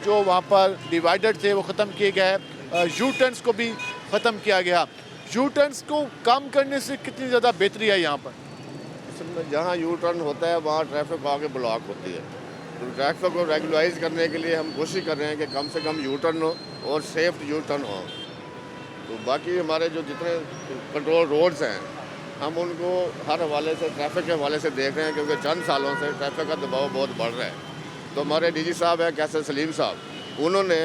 जो वहाँ पर डिवाइडर थे वो ख़त्म किए गए, यू टर्न्स को भी ख़त्म किया गया। यू टर्न्स को कम करने से कितनी ज़्यादा बेहतरी है यहाँ पर?
जहाँ यू टर्न होता है वहाँ ट्रैफिक आगे ब्लॉक होती है, तो ट्रैफिक को रेगुलराइज करने के लिए हम कोशिश कर रहे हैं कि कम से कम यू टर्न हो और सेफ यू टर्न हो। तो बाकी हमारे जो जितने कंट्रोल रोड्स हैं हम उनको हर हवाले से ट्रैफिक के हवाले से देख रहे हैं, क्योंकि चंद सालों से ट्रैफिक का दबाव बहुत बढ़ रहा है। तो हमारे DG साहब हैं कैसर सलीम साहब, उन्होंने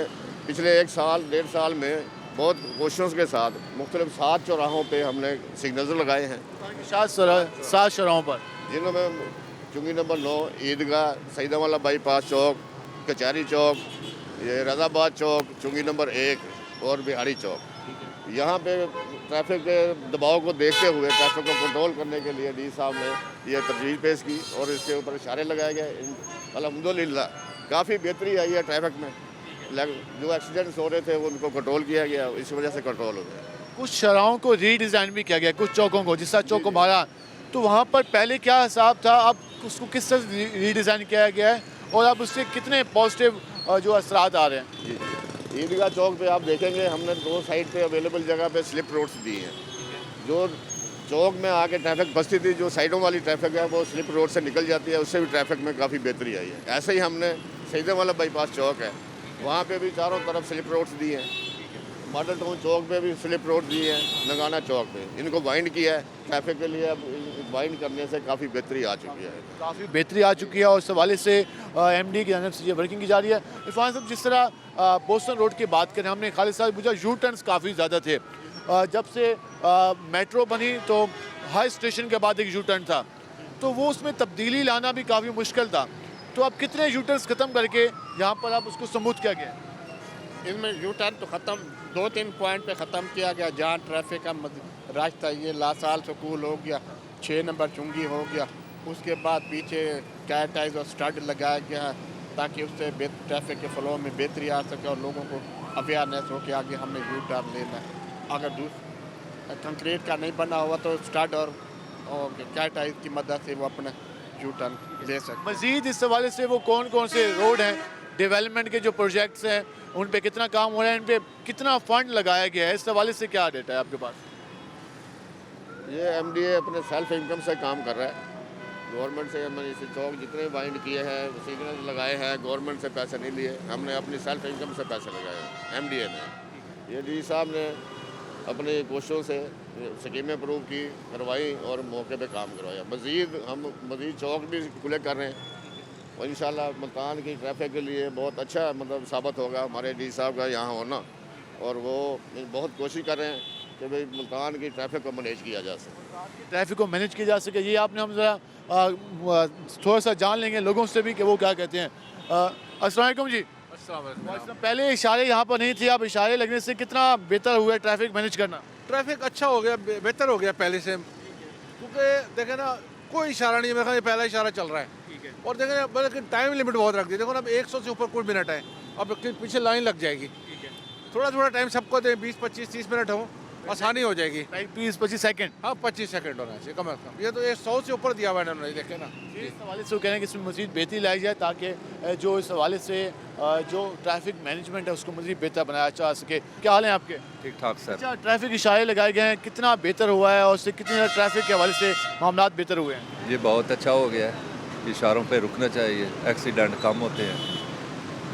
पिछले 1 साल 1.5 साल में बहुत कोशिशों के साथ मुख्तलिफ 7 चौराहों पे हमने सिग्नल्स लगाए हैं,
7 चौराहों पर,
जिनमें चुंगी नंबर 9, ईदगाह, सईदावाला बाईपास चौक, कचहरी चौक, ये रज़ाबाद चौक, चुंगी नंबर 1 और बिहारी चौक। यहाँ पे ट्रैफिक के दबाव को देखते हुए ट्रैफिक को कंट्रोल करने के लिए DG साहब ने ये तरजीह पेश की और इसके ऊपर इशारे लगाए गए। अल्हम्दुलिल्लाह काफ़ी बेहतरी आई है ट्रैफिक में, जो एक्सीडेंट्स हो रहे थे उनको कंट्रोल किया गया, इस वजह से कंट्रोल हो गया।
कुछ शराहों को रीडिज़ाइन भी किया गया, कुछ चौकों को, जिस चौक को मारा, तो वहाँ पर पहले क्या हिसाब था, अब उसको किस तरह से रीडिज़ाइन किया गया है और अब उससे कितने पॉजिटिव जो असरात आ रहे हैं?
ईदगाह चौक पे आप देखेंगे हमने 2 साइड पे अवेलेबल जगह पे स्लिप रोड्स दी हैं। जो चौक में आके ट्रैफिक बसती थी, जो साइडों वाली ट्रैफिक है वो स्लिप रोड से निकल जाती है, उससे भी ट्रैफिक में काफ़ी बेहतरी आई है। ऐसे ही हमने सईदावाला बाईपास चौक है, वहाँ पे भी चारों तरफ स्लिप रोड्स दी हैं। मॉडल टाउन चौक पे भी स्लिप रोड दी है, नगाना चौक पे इनको वाइंड किया है ट्रैफिक के लिए। अब वाइंड करने से काफ़ी बेहतरी आ चुकी है,
काफ़ी बेहतरी आ चुकी है और इस हवाले से MD की जानब से ये वर्किंग की जा रही है। इरफान साहब, जिस तरह बोस्टन रोड की बात करें, हमने खालिद साहब पूछा, यू टर्न्स काफ़ी ज़्यादा थे। जब से मेट्रो बनी तो हाई स्टेशन के बाद एक यू टर्न था, तो वो उसमें तब्दीली लाना भी काफ़ी मुश्किल था। तो अब कितने यू टर्न्स ख़त्म करके यहाँ पर आप उसको स्मूथ किया गया?
इसमें यू टर्न तो ख़त्म 2-3 पॉइंट पे ख़त्म किया गया, जहाँ ट्रैफिक का रास्ता ये लासाल स्कूल हो गया, 6 नंबर चुंगी हो गया, उसके बाद पीछे कैटाइज और स्टड लगाया गया है ताकि उससे ट्रैफिक के फ्लो में बेहतरी आ सके और लोगों को अवेयरनेस हो कि आगे हमने यू टर्न लेना है। अगर कंक्रीट का नहीं बना हुआ तो स्टड और कैटाइज की मदद से वो अपना यू टर्न ले सकते।
मज़ीद इस हवाले से वो कौन कौन से रोड हैं, डेवलपमेंट के जो प्रोजेक्ट्स हैं, उन पे कितना काम हो रहा है, इन पे कितना फ़ंड लगाया गया है, इस हवाले से क्या डेटा है आपके पास?
ये MDA अपने सेल्फ इनकम से काम कर रहा है। गवर्नमेंट से हमने इसे चौक जितने बाइंड किए हैं, सिग्नल लगाए हैं, गवर्नमेंट से पैसे नहीं लिए, हमने अपनी सेल्फ इनकम से पैसे लगाए हैं MDA ने। ये डी साहब ने अपनी कोशिशों से स्कीमें अप्रूव की, करवाई और मौके पे काम करवाया। मज़ीद चौक भी खुले कर रहे हैं और इंशाल्लाह मुल्तान की ट्रैफिक के लिए बहुत अच्छा मतलब साबित होगा हमारे डी साहब का यहाँ होना, और वो बहुत कोशिश कर रहे हैं कि भाई मुल्तान की ट्रैफिक को मैनेज किया जा सके।
ट्रैफिक को मैनेज किया जा सके, ये आपने हम ज़रा थोड़ा सा जान लेंगे लोगों से भी कि वो क्या कहते हैं। अस्सलाम वालेकुम जी। पहले इशारे यहाँ पर नहीं थे, अब इशारे लगने से कितना बेहतर हुआ है ट्रैफिक मैनेज करना?
ट्रैफिक अच्छा हो गया, बेहतर हो गया पहले से, क्योंकि देखें ना कोई इशारा नहीं है, मेरे ख्याल ये पहला इशारा चल रहा है। और देखें ना बल्कि टाइम लिमिट बहुत रख दी, देखो ना अब 100 से ऊपर कुछ मिनट है, अब पीछे लाइन लग जाएगी। थोड़ा थोड़ा टाइम सबको दें, 20, 25, 30 मिनट हो, आसानी हो जाएगी।
20-25 सेकंड?
हाँ 25 सेकंड होना चाहिए कम अज़ कम, ये तो 100 से ऊपर दिया हुआ है इन्होंने, देखे ना।
इस हवाले से वो कह रहे हैं कि इसमें मज़ीद बेहतरी लाई जाए ताकि जो इस हवाले से जो ट्रैफिक मैनेजमेंट है उसको मज़ीद बेहतर बनाया जा सके। क्या हाल है आपके?
ठीक ठाक सर।
अच्छा, ट्रैफिक इशारे लगाए गए हैं, कितना बेहतर हुआ है और उससे कितने ज़्यादा ट्रैफिक के हवाले से मामला बेहतर हुए हैं?
ये बहुत अच्छा हो गया है, इशारों पे रुकना चाहिए, एक्सीडेंट कम होते हैं।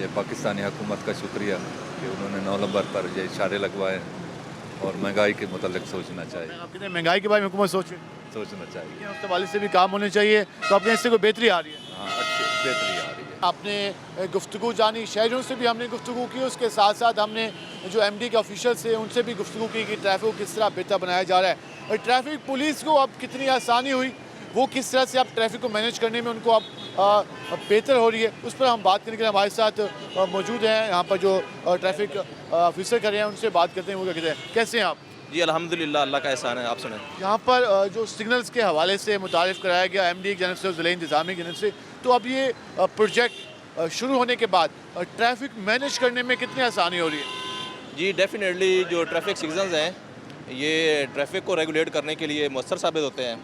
ये पाकिस्तानी हुकूमत का शुक्रिया कि उन्होंने 9 नंबर पर ये इशारे लगवाए, और महंगाई के मतलब सोचना चाहिए।
आप कितने महंगाई के बारे में हुकूमत
सोचना चाहिए,
उस हवाले से भी काम होने चाहिए, तो अपने इससे कोई बेहतरी आ रही है?
हाँ अच्छी बेहतरी आ रही है।
आपने गुफ्तगू जानी, शहरों से भी हमने गुफ्तगू की, उसके साथ साथ हमने जो MD के ऑफिशियल है उनसे भी गुफ्तगू की कि ट्रैफिक को किस तरह बेहतर बनाया जा रहा है और ट्रैफिक पुलिस को अब कितनी आसानी हुई, वो किस तरह से आप ट्रैफिक को मैनेज करने में उनको अब बेहतर हो रही है, उस पर हम बात करने के लिए हमारे साथ मौजूद हैं यहाँ पर जो ट्रैफिक ऑफिसर कर रहे हैं, उनसे बात करते हैं। वो क्या कहते हैं, कैसे हैं आप?
जी अल्हम्दुलिल्लाह, अल्लाह का एहसान है। आप सुने,
यहाँ पर जो सिग्नल्स के हवाले से मुतारिफ़ कराया गया MD की जानब से और ज़िला इंतज़ामी की जानब से, तो अब ये प्रोजेक्ट शुरू होने के बाद ट्रैफिक मैनेज करने में कितनी आसानी हो रही है?
जी डेफिनेटली जो ट्रैफिक सिग्नल्स हैं ये ट्रैफिक को रेगुलेट करने के लिए मौसर साबित होते हैं।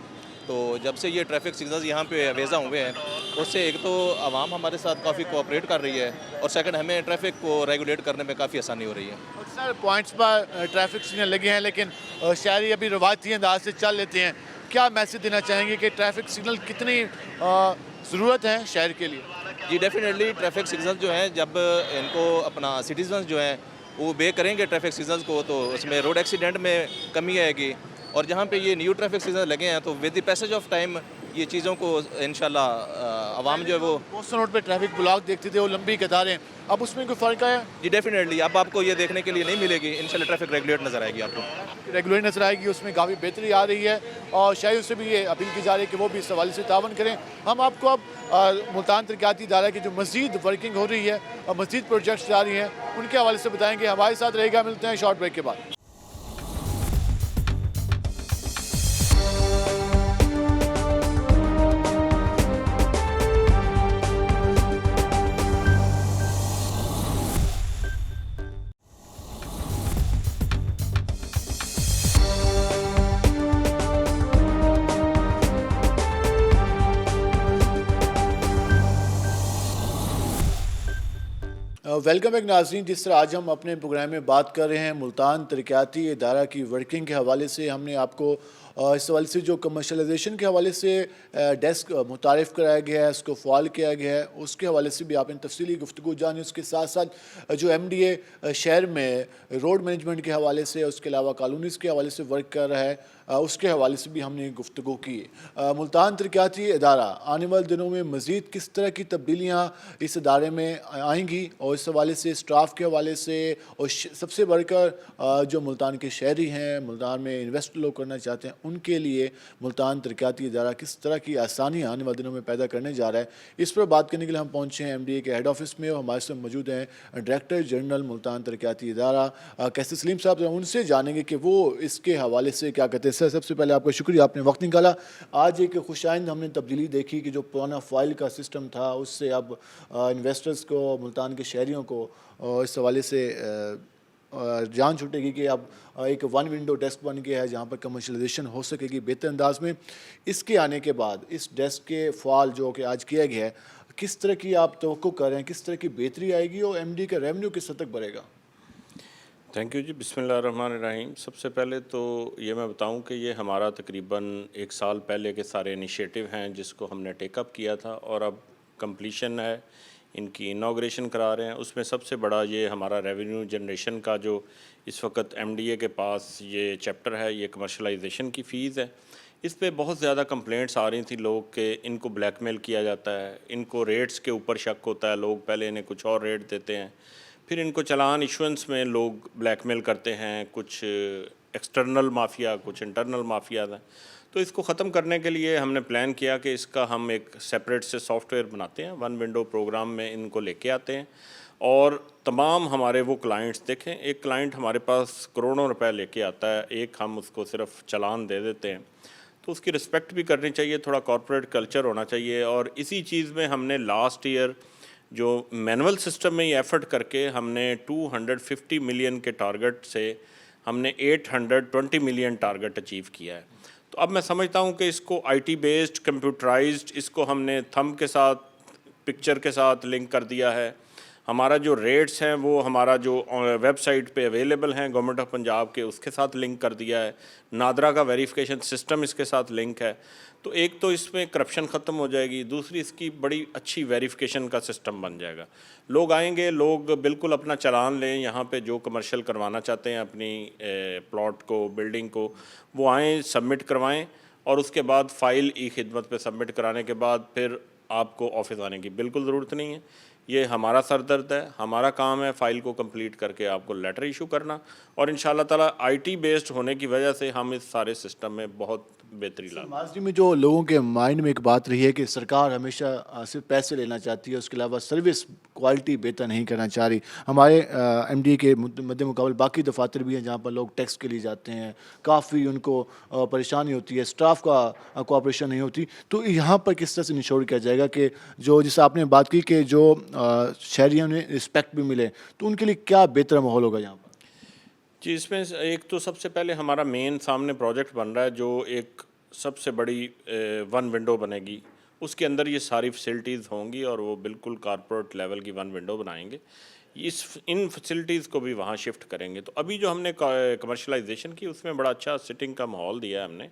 तो जब से ये ट्रैफिक सिग्नल्स यहाँ पे वेज़ा हुए हैं, उससे एक तो आवाम हमारे साथ काफ़ी कोऑपरेट कर रही है, और सेकंड हमें ट्रैफिक को रेगुलेट करने में काफ़ी आसानी हो रही है।
अक्सर पॉइंट्स पर ट्रैफिक सिग्नल लगे हैं, लेकिन शहरी अभी रवायती अंदाज से चल लेते हैं। क्या मैसेज देना चाहेंगे कि ट्रैफिक सिग्नल कितनी ज़रूरत है शहर के लिए?
जी डेफिनेटली ट्रैफिक सिग्नल जो हैं, जब इनको अपना सिटीजन जो हैं वो बे करेंगे ट्रैफिक सिग्नल्स को, तो उसमें रोड एक्सीडेंट में कमी आएगी। और जहाँ पे ये न्यू ट्रैफिक सिग्नल लगे हैं, तो with the passage of time ये चीज़ों को इंशाल्लाह आवाम जो है वो
पोस्टर रोड पे ट्रैफिक ब्लॉक देखते थे, वो लंबी कतारें, अब उसमें कोई फ़र्क आया?
जी डेफिनेटली अब आपको ये देखने के लिए नहीं मिलेगी, इंशाल्लाह ट्रैफिक रेगुलेट नज़र आएगी आपको।
रेगुलर नजर आएगी, उसमें काफ़ी बेहतरी आ रही है और शहरियों से भी ये अपील की जा रही है कि वो भी इस हवाले से तावन करें। हम आपको अब मुल्तान तरक्याती इदारा की जो मज़ीद वर्किंग हो रही है और मज़ीद प्रोजेक्ट्स जारी हैं उनके हवाले से बताएंगे। हमारे साथ रहेगा, मिलते हैं शॉर्ट ब्रेक के बाद। वेलकम एक नाज़रीन, जिस तरह आज हम अपने प्रोग्राम में बात कर रहे हैं मुल्तान तरक्याती इदारा की वर्किंग के हवाले से, हमने आपको इस हवाले से जो कमर्शलाइजेशन के हवाले से डेस्क मुतारिफ़ कराया गया है, उसको फ़ाल किया गया है, उसके हवाले से भी आपने तफसीली गुफ्तगू जानी। उसके साथ साथ जो MDA शहर में रोड मैनेजमेंट के हवाले से, उसके अलावा कॉलोनीज़ के हवाले से वर्क कर रहा है, उसके हवाले से भी हमने गुफ्तगू की। मुल्तान तरक्याती इदारा आने वाले दिनों में मज़ीद किस तरह की तब्दीलियाँ इस इदारे में आएंगी, और इस हवाले से स्टाफ के हवाले से, और सबसे बढ़कर जो मुल्तान के शहरी हैं, मुल्तान में इन्वेस्ट लोग करना चाहते हैं, उनके लिए मुल्तान तरक्याती इदारा किस तरह की आसानियाँ आने वाले दिनों में पैदा करने जा रहा है, इस पर बात करने के लिए हम पहुँचे हैं MDA के हेड ऑफिस में और हमारे साथ मौजूद हैं डायरेक्टर जनरल मुल्तान तरक्याती इदारा कैसर सलीम साहब। उनसे जानेंगे कि वो इसके हवाले से क्या कहते हैं। सर, सबसे पहले आपका शुक्रिया, आपने वक्त निकाला। आज एक खुशाइंद हमने तब्दीली देखी कि जो पुराना फ़ाइल का सिस्टम था उससे अब इन्वेस्टर्स को, मुल्तान के शहरियों को इस हवाले से जान छूटेगी कि अब एक वन विंडो डेस्क बन गया है जहाँ पर कमर्शलाइजेशन हो सकेगी बेहतर अंदाज में। इसके आने के बाद इस डेस्क के फ़ाल जो कि आज किया गया है, किस तरह की आप तवक्को कर रहे हैं, किस तरह की बेहतरी आएगी और MD का रेवेन्यू किस हद तक बढ़ेगा?
थैंक यू जी। बिस्मिल्लाहिर्रहमानिर्रहीम। सबसे पहले तो ये मैं बताऊं कि ये हमारा तकरीबन 1 साल पहले के सारे इनिशिएटिव हैं जिसको हमने टेकअप किया था और अब कंप्लीशन है, इनकी इनाग्रेशन करा रहे हैं। उसमें सबसे बड़ा ये हमारा रेवेन्यू जनरेशन का जो इस वक्त MDA के पास ये चैप्टर है, ये कमर्शलाइजेशन की फ़ीस है। इस पे बहुत ज़्यादा कंप्लेंट्स आ रही थी लोग के इनको ब्लैकमेल किया जाता है, इनको रेट्स के ऊपर शक होता है, लोग पहले इन्हें कुछ और रेट देते हैं, फिर इनको चालान इशुएंस में लोग ब्लैकमेल करते हैं, कुछ एक्सटर्नल माफिया, कुछ इंटरनल माफिया हैं। तो इसको ख़त्म करने के लिए हमने प्लान किया कि इसका हम एक सेपरेट से सॉफ्टवेयर बनाते हैं, वन विंडो प्रोग्राम में इनको लेके आते हैं और तमाम हमारे वो क्लाइंट्स देखें। एक क्लाइंट हमारे पास करोड़ों रुपए लेके आता है, एक हम उसको सिर्फ चालान दे देते हैं, तो उसकी रिस्पेक्ट भी करनी चाहिए, थोड़ा कॉर्पोरेट कल्चर होना चाहिए। और इसी चीज़ में हमने लास्ट ईयर जो मैनुअल सिस्टम में ये एफ़र्ट करके हमने 250 मिलियन के टारगेट से हमने 820 मिलियन टारगेट अचीव किया है। तो अब मैं समझता हूँ कि इसको IT बेस्ड, कंप्यूटराइज्ड, इसको हमने थंब के साथ, पिक्चर के साथ लिंक कर दिया है। हमारा जो रेट्स हैं वो हमारा जो वेबसाइट पे अवेलेबल हैं गवर्नमेंट ऑफ पंजाब के, उसके साथ लिंक कर दिया है। नादरा का वेरिफिकेशन सिस्टम इसके साथ लिंक है। तो एक तो इसमें करप्शन ख़त्म हो जाएगी, दूसरी इसकी बड़ी अच्छी वेरिफिकेशन का सिस्टम बन जाएगा। लोग आएंगे, लोग बिल्कुल अपना चालान लें, यहाँ पे जो कमर्शियल करवाना चाहते हैं अपनी प्लॉट को, बिल्डिंग को, वो आएँ, सबमिट करवाएँ और उसके बाद फ़ाइल ई-खिदमत पे सबमिट कराने के बाद फिर आपको ऑफिस आने की बिल्कुल ज़रूरत नहीं है। ये हमारा सरदर्द है, हमारा काम है फ़ाइल को कंप्लीट करके आपको लेटर इशू करना और इंशाल्लाह ताला IT बेस्ड होने की वजह से हम इस सारे सिस्टम में बहुत बेहतरी ला।
माजरी में जो लोगों के माइंड में एक बात रही है कि सरकार हमेशा सिर्फ पैसे लेना चाहती है, उसके अलावा सर्विस क्वालिटी बेहतर नहीं करना चाह रही। हमारे MD के मद्दे मुकाबले बाकी दफातर भी हैं जहाँ पर लोग टैक्स के लिए जाते हैं, काफ़ी उनको परेशानी होती है, स्टाफ का कोऑपरेशन नहीं होती। तो यहाँ पर किस तरह से इंश्योर किया जाएगा कि जो, जैसे आपने बात की कि जो शहरियों ने रिस्पेक्ट भी मिले, तो उनके लिए क्या बेहतर माहौल होगा यहाँ पर?
जी, इसमें एक तो सबसे पहले हमारा मेन सामने प्रोजेक्ट बन रहा है जो एक सबसे बड़ी वन विंडो बनेगी, उसके अंदर ये सारी फैसिलिटीज़ होंगी और वो बिल्कुल कॉर्पोरेट लेवल की वन विंडो बनाएंगे। इन फैसिलिटीज़ को भी वहाँ शिफ्ट करेंगे। तो अभी जो हमने कमर्शलाइजेशन की उसमें बड़ा अच्छा सिटिंग का माहौल दिया है हमने,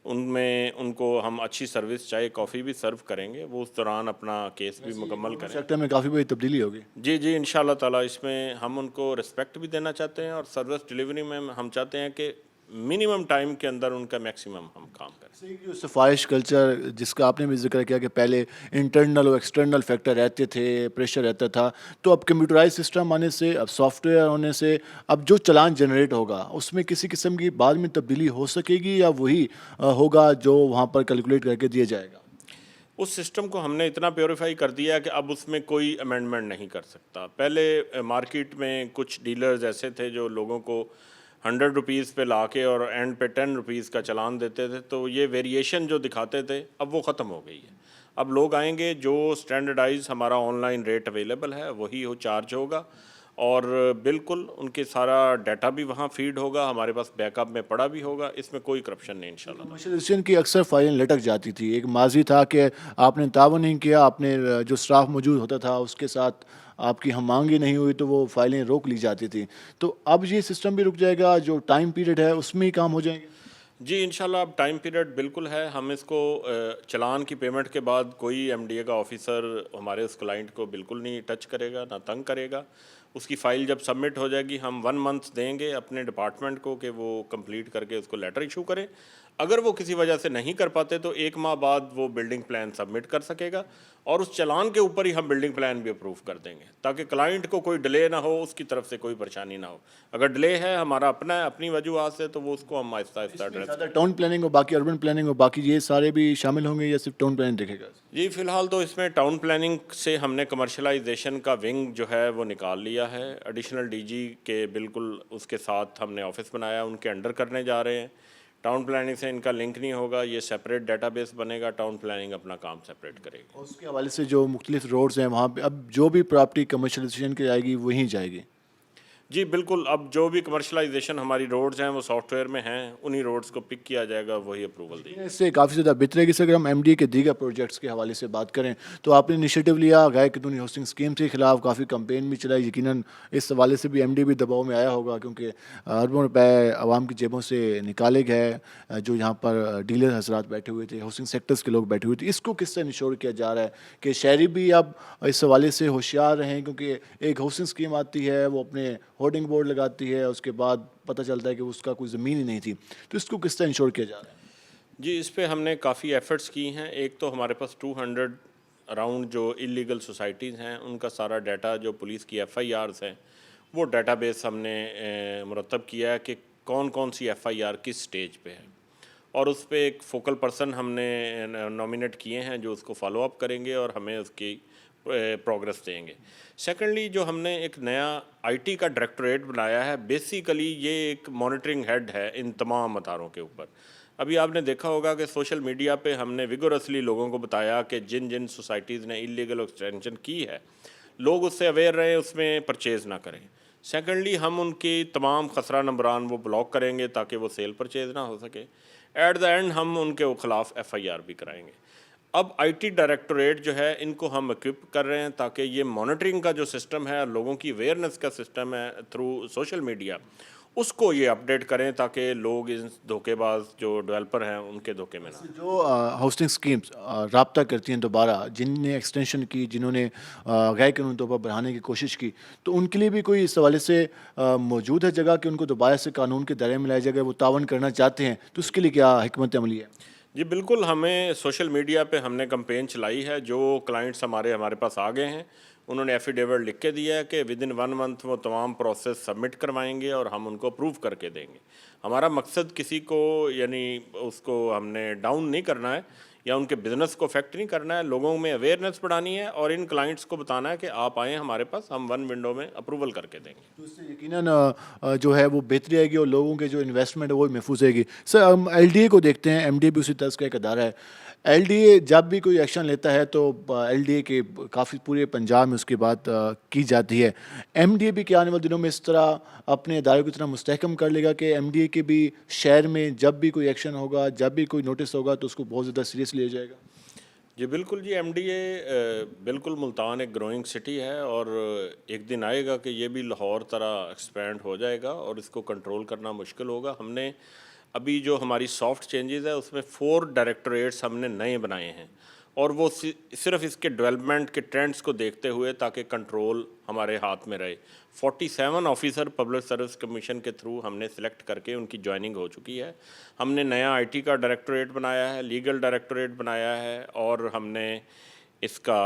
उनमें उनको हम अच्छी सर्विस, चाय कॉफ़ी भी सर्व करेंगे, वो उस दौरान अपना केस भी मुकम्मल करें।
सेक्टर में काफ़ी बड़ी तब्दीली होगी।
जी इंशाल्लाह ताला इसमें हम उनको रिस्पेक्ट भी देना चाहते हैं और सर्विस डिलीवरी में हम चाहते हैं कि मिनिमम टाइम के अंदर उनका मैक्सिमम हम काम करें।
जो सफारिश कल्चर जिसका आपने भी जिक्र किया कि पहले इंटरनल और एक्सटर्नल फैक्टर रहते थे, प्रेशर रहता था, तो अब कंप्यूटराइज सिस्टम आने से, अब सॉफ्टवेयर होने से, अब जो चालान जनरेट होगा उसमें किसी किस्म की बाद में तब्दीली हो सकेगी या वही होगा जो वहाँ पर कैलकुलेट करके दिया जाएगा?
उस सिस्टम को हमने इतना प्योरीफाई कर दिया है कि अब उसमें कोई अमेंडमेंट नहीं कर सकता। पहले मार्केट में कुछ डीलर्स ऐसे थे जो लोगों को 100 रुपीज़ पे लाके और एंड पे 10 रुपीज़ का चालान देते थे, तो ये वेरिएशन जो दिखाते थे अब वो ख़त्म हो गई है। अब लोग आएंगे, जो स्टैंडर्डाइज हमारा ऑनलाइन रेट अवेलेबल है वही हो चार्ज होगा और बिल्कुल उनके सारा डाटा भी वहाँ फीड होगा, हमारे पास बैकअप में पड़ा भी होगा, इसमें कोई करप्शन नहीं इंशाल्लाह।
कमर्शियलाइजेशन की अक्सर फाइलें लटक जाती थी, एक माजी था कि आपने तावन नहीं किया, आपने जो स्टाफ मौजूद होता था उसके साथ आपकी हम मांगी नहीं हुई तो वो फाइलें रोक ली जाती थी। तो अब ये सिस्टम भी रुक जाएगा, जो टाइम पीरियड है उसमें ही काम हो जाएंगे?
जी इंशाल्लाह अब टाइम पीरियड बिल्कुल है। हम इसको चालान की पेमेंट के बाद कोई MDA का ऑफिसर हमारे उस क्लाइंट को बिल्कुल नहीं टच करेगा, ना तंग करेगा। उसकी फ़ाइल जब सबमिट हो जाएगी हम 1 मंथ देंगे अपने डिपार्टमेंट को कि वो कंप्लीट करके उसको लेटर इशू करें। अगर वो किसी वजह से नहीं कर पाते तो 1 माह बाद वो बिल्डिंग प्लान सबमिट कर सकेगा और उस चालान के ऊपर ही हम बिल्डिंग प्लान भी अप्रूव कर देंगे, ताकि क्लाइंट को कोई डिले ना हो, उसकी तरफ से कोई परेशानी ना हो। अगर डिले है हमारा अपना अपनी वजूहत से तो वो उसको हम आहिस्ता आहिस्ता एड्रेस।
ज़्यादा टाउन प्लानिंग और बाकी अर्बन प्लानिंग और बाकी ये सारे भी शामिल होंगे या सिर्फ टाउन प्लानिंग दिखेगा?
जी फ़िलहाल तो इसमें टाउन प्लानिंग से हमने कमर्शलाइजेशन का विंग जो है वो निकाल लिया है। एडिशनल डीजी के बिल्कुल उसके साथ हमने ऑफिस बनाया, उनके अंडर करने जा रहे हैं। टाउन प्लानिंग से इनका लिंक नहीं होगा, ये सेपरेट डेटाबेस बनेगा, टाउन प्लानिंग अपना काम सेपरेट करेगी।
उसके हवाले से जो मुख्तलिफ रोड्स हैं वहाँ पे अब जो भी प्रॉपर्टी कमर्शलाइजेशन की जाएगी वहीं जाएगी?
जी बिल्कुल, अब जो भी कमर्शलाइजेशन हमारी रोड्स हैं वो सॉफ्टवेयर में हैं, उन्हीं रोड्स को पिक किया जाएगा, वही अप्रूवल दी।
इससे काफ़ी ज़्यादा बेहतर है कि अगर हम एमडी के दीगर प्रोजेक्ट्स के हवाले से बात करें तो आपने इनिशिएटिव लिया गैर कानूनी होस्टिंग स्कीम के खिलाफ, काफ़ी कंपेन भी चलाई, यकीनन इस हवाले से भी एमडी भी दबाव में आया होगा क्योंकि अरबों रुपए आवाम की जेबों से निकाले गए, जो यहाँ पर डीलर हजरात बैठे हुए थे, होस्टिंग सेक्टर्स के लोग बैठे हुए थे। इसको किस तरह इंश्योर किया जा रहा है कि शहरी भी अब इस हवाले से होशियार रहें, क्योंकि एक होस्टिंग स्कीम आती है वो अपने होर्डिंग बोर्ड लगाती है, उसके बाद पता चलता है कि उसका कोई ज़मीन ही नहीं थी, तो इसको किस तरह इंश्योर किया जा रहा है?
जी इस पे हमने काफ़ी एफ़र्ट्स की हैं। एक तो हमारे पास 200 अराउंड जो इलीगल सोसाइटीज़ हैं उनका सारा डाटा, जो पुलिस की FIRs हैं, वो डाटाबेस हमने मुरतब किया है कि कौन कौन सी FIR किस स्टेज पे है, और उस पर एक फोकल पर्सन हमने नॉमिनेट किए हैं जो उसको फॉलो अप करेंगे और हमें उसकी प्रोग्रेस देंगे। सेकेंडली जो हमने एक नया IT का डायरेक्टोरेट बनाया है, बेसिकली ये एक मॉनिटरिंग हेड है इन तमाम अदारों के ऊपर। अभी आपने देखा होगा कि सोशल मीडिया पे हमने विगोरसली लोगों को बताया कि जिन जिन सोसाइटीज़ ने इलीगल एक्सटेंशन की है, लोग उससे अवेयर रहें, उसमें परचेज़ ना करें। सेकेंडली हम उनकी तमाम खसरा नंबरान वो ब्लॉक करेंगे ताकि वो सेल परचेज़ ना हो सके। एट द एंड हम उनके ख़िलाफ़ FIR भी कराएंगे। अब IT डायरेक्टोरेट जो है इनको हम इक्विप कर रहे हैं ताकि ये मॉनिटरिंग का जो सिस्टम है, लोगों की अवेयरनेस का सिस्टम है थ्रू सोशल मीडिया, उसको ये अपडेट करें ताकि लोग इन धोखेबाज जो डेवलपर हैं उनके धोखे में ना।
जो होस्टिंग स्कीम्स राब्ता करती हैं दोबारा, जिनने एक्सटेंशन की, जिन्होंने गैर कानूनी तौर पर बढ़ाने की कोशिश की, तो उनके लिए भी कोई इस हवाले से मौजूद है जगह कि उनको दोबारा से कानून के दायरे में लाया जाएगा, वो तावन करना चाहते हैं, तो उसके लिए क्या हिकमत अमली है?
जी बिल्कुल, हमें सोशल मीडिया पे हमने कैंपेन चलाई है। जो क्लाइंट्स हमारे पास आ गए हैं उन्होंने एफिडेविट लिख के दिया है कि विदिन 1 मंथ वो तमाम प्रोसेस सबमिट करवाएंगे और हम उनको अप्रूव करके देंगे। हमारा मकसद किसी को यानी उसको हमने डाउन नहीं करना है या उनके बिज़नेस को अफेक्ट नहीं करना है, लोगों में अवेयरनेस बढ़ानी है और इन क्लाइंट्स को बताना है कि आप आएँ हमारे पास, हम 1 विंडो में अप्रूवल करके देंगे।
तो इससे यकीनन जो है वो बेहतरी आएगी और लोगों के जो इन्वेस्टमेंट है वो महफूज रहेगी। सर हम LDA को देखते हैं, MDA भी उसी तरह का एक अदारा है। LDA जब भी कोई एक्शन लेता है तो LDA के काफ़ी पूरे पंजाब में उसकी बात की जाती है। MDA भी क्या आने वाले दिनों में इस तरह अपने अदारे को इतना मुस्तहकम कर लेगा कि MDA के भी शहर में जब भी कोई एक्शन होगा, जब भी कोई नोटिस होगा तो उसको बहुत ज़्यादा सीरियस लिया जाएगा?
जी बिल्कुल जी, MDA बिल्कुल मुल्तान एक ग्रोइंग सिटी है और एक दिन आएगा कि ये भी लाहौर तरह एक्सपेंड हो जाएगा और इसको कंट्रोल करना मुश्किल होगा। हमने अभी जो हमारी सॉफ्ट चेंजेस है उसमें 4 डायरेक्टोरेट्स हमने नए बनाए हैं और वो सिर्फ इसके डेवलपमेंट के ट्रेंड्स को देखते हुए ताकि कंट्रोल हमारे हाथ में रहे। 47 ऑफिसर पब्लिक सर्विस कमीशन के थ्रू हमने सिलेक्ट करके उनकी ज्वाइनिंग हो चुकी है। हमने नया IT का डायरेक्टोरेट बनाया है, लीगल डायरेक्टोरेट बनाया है और हमने इसका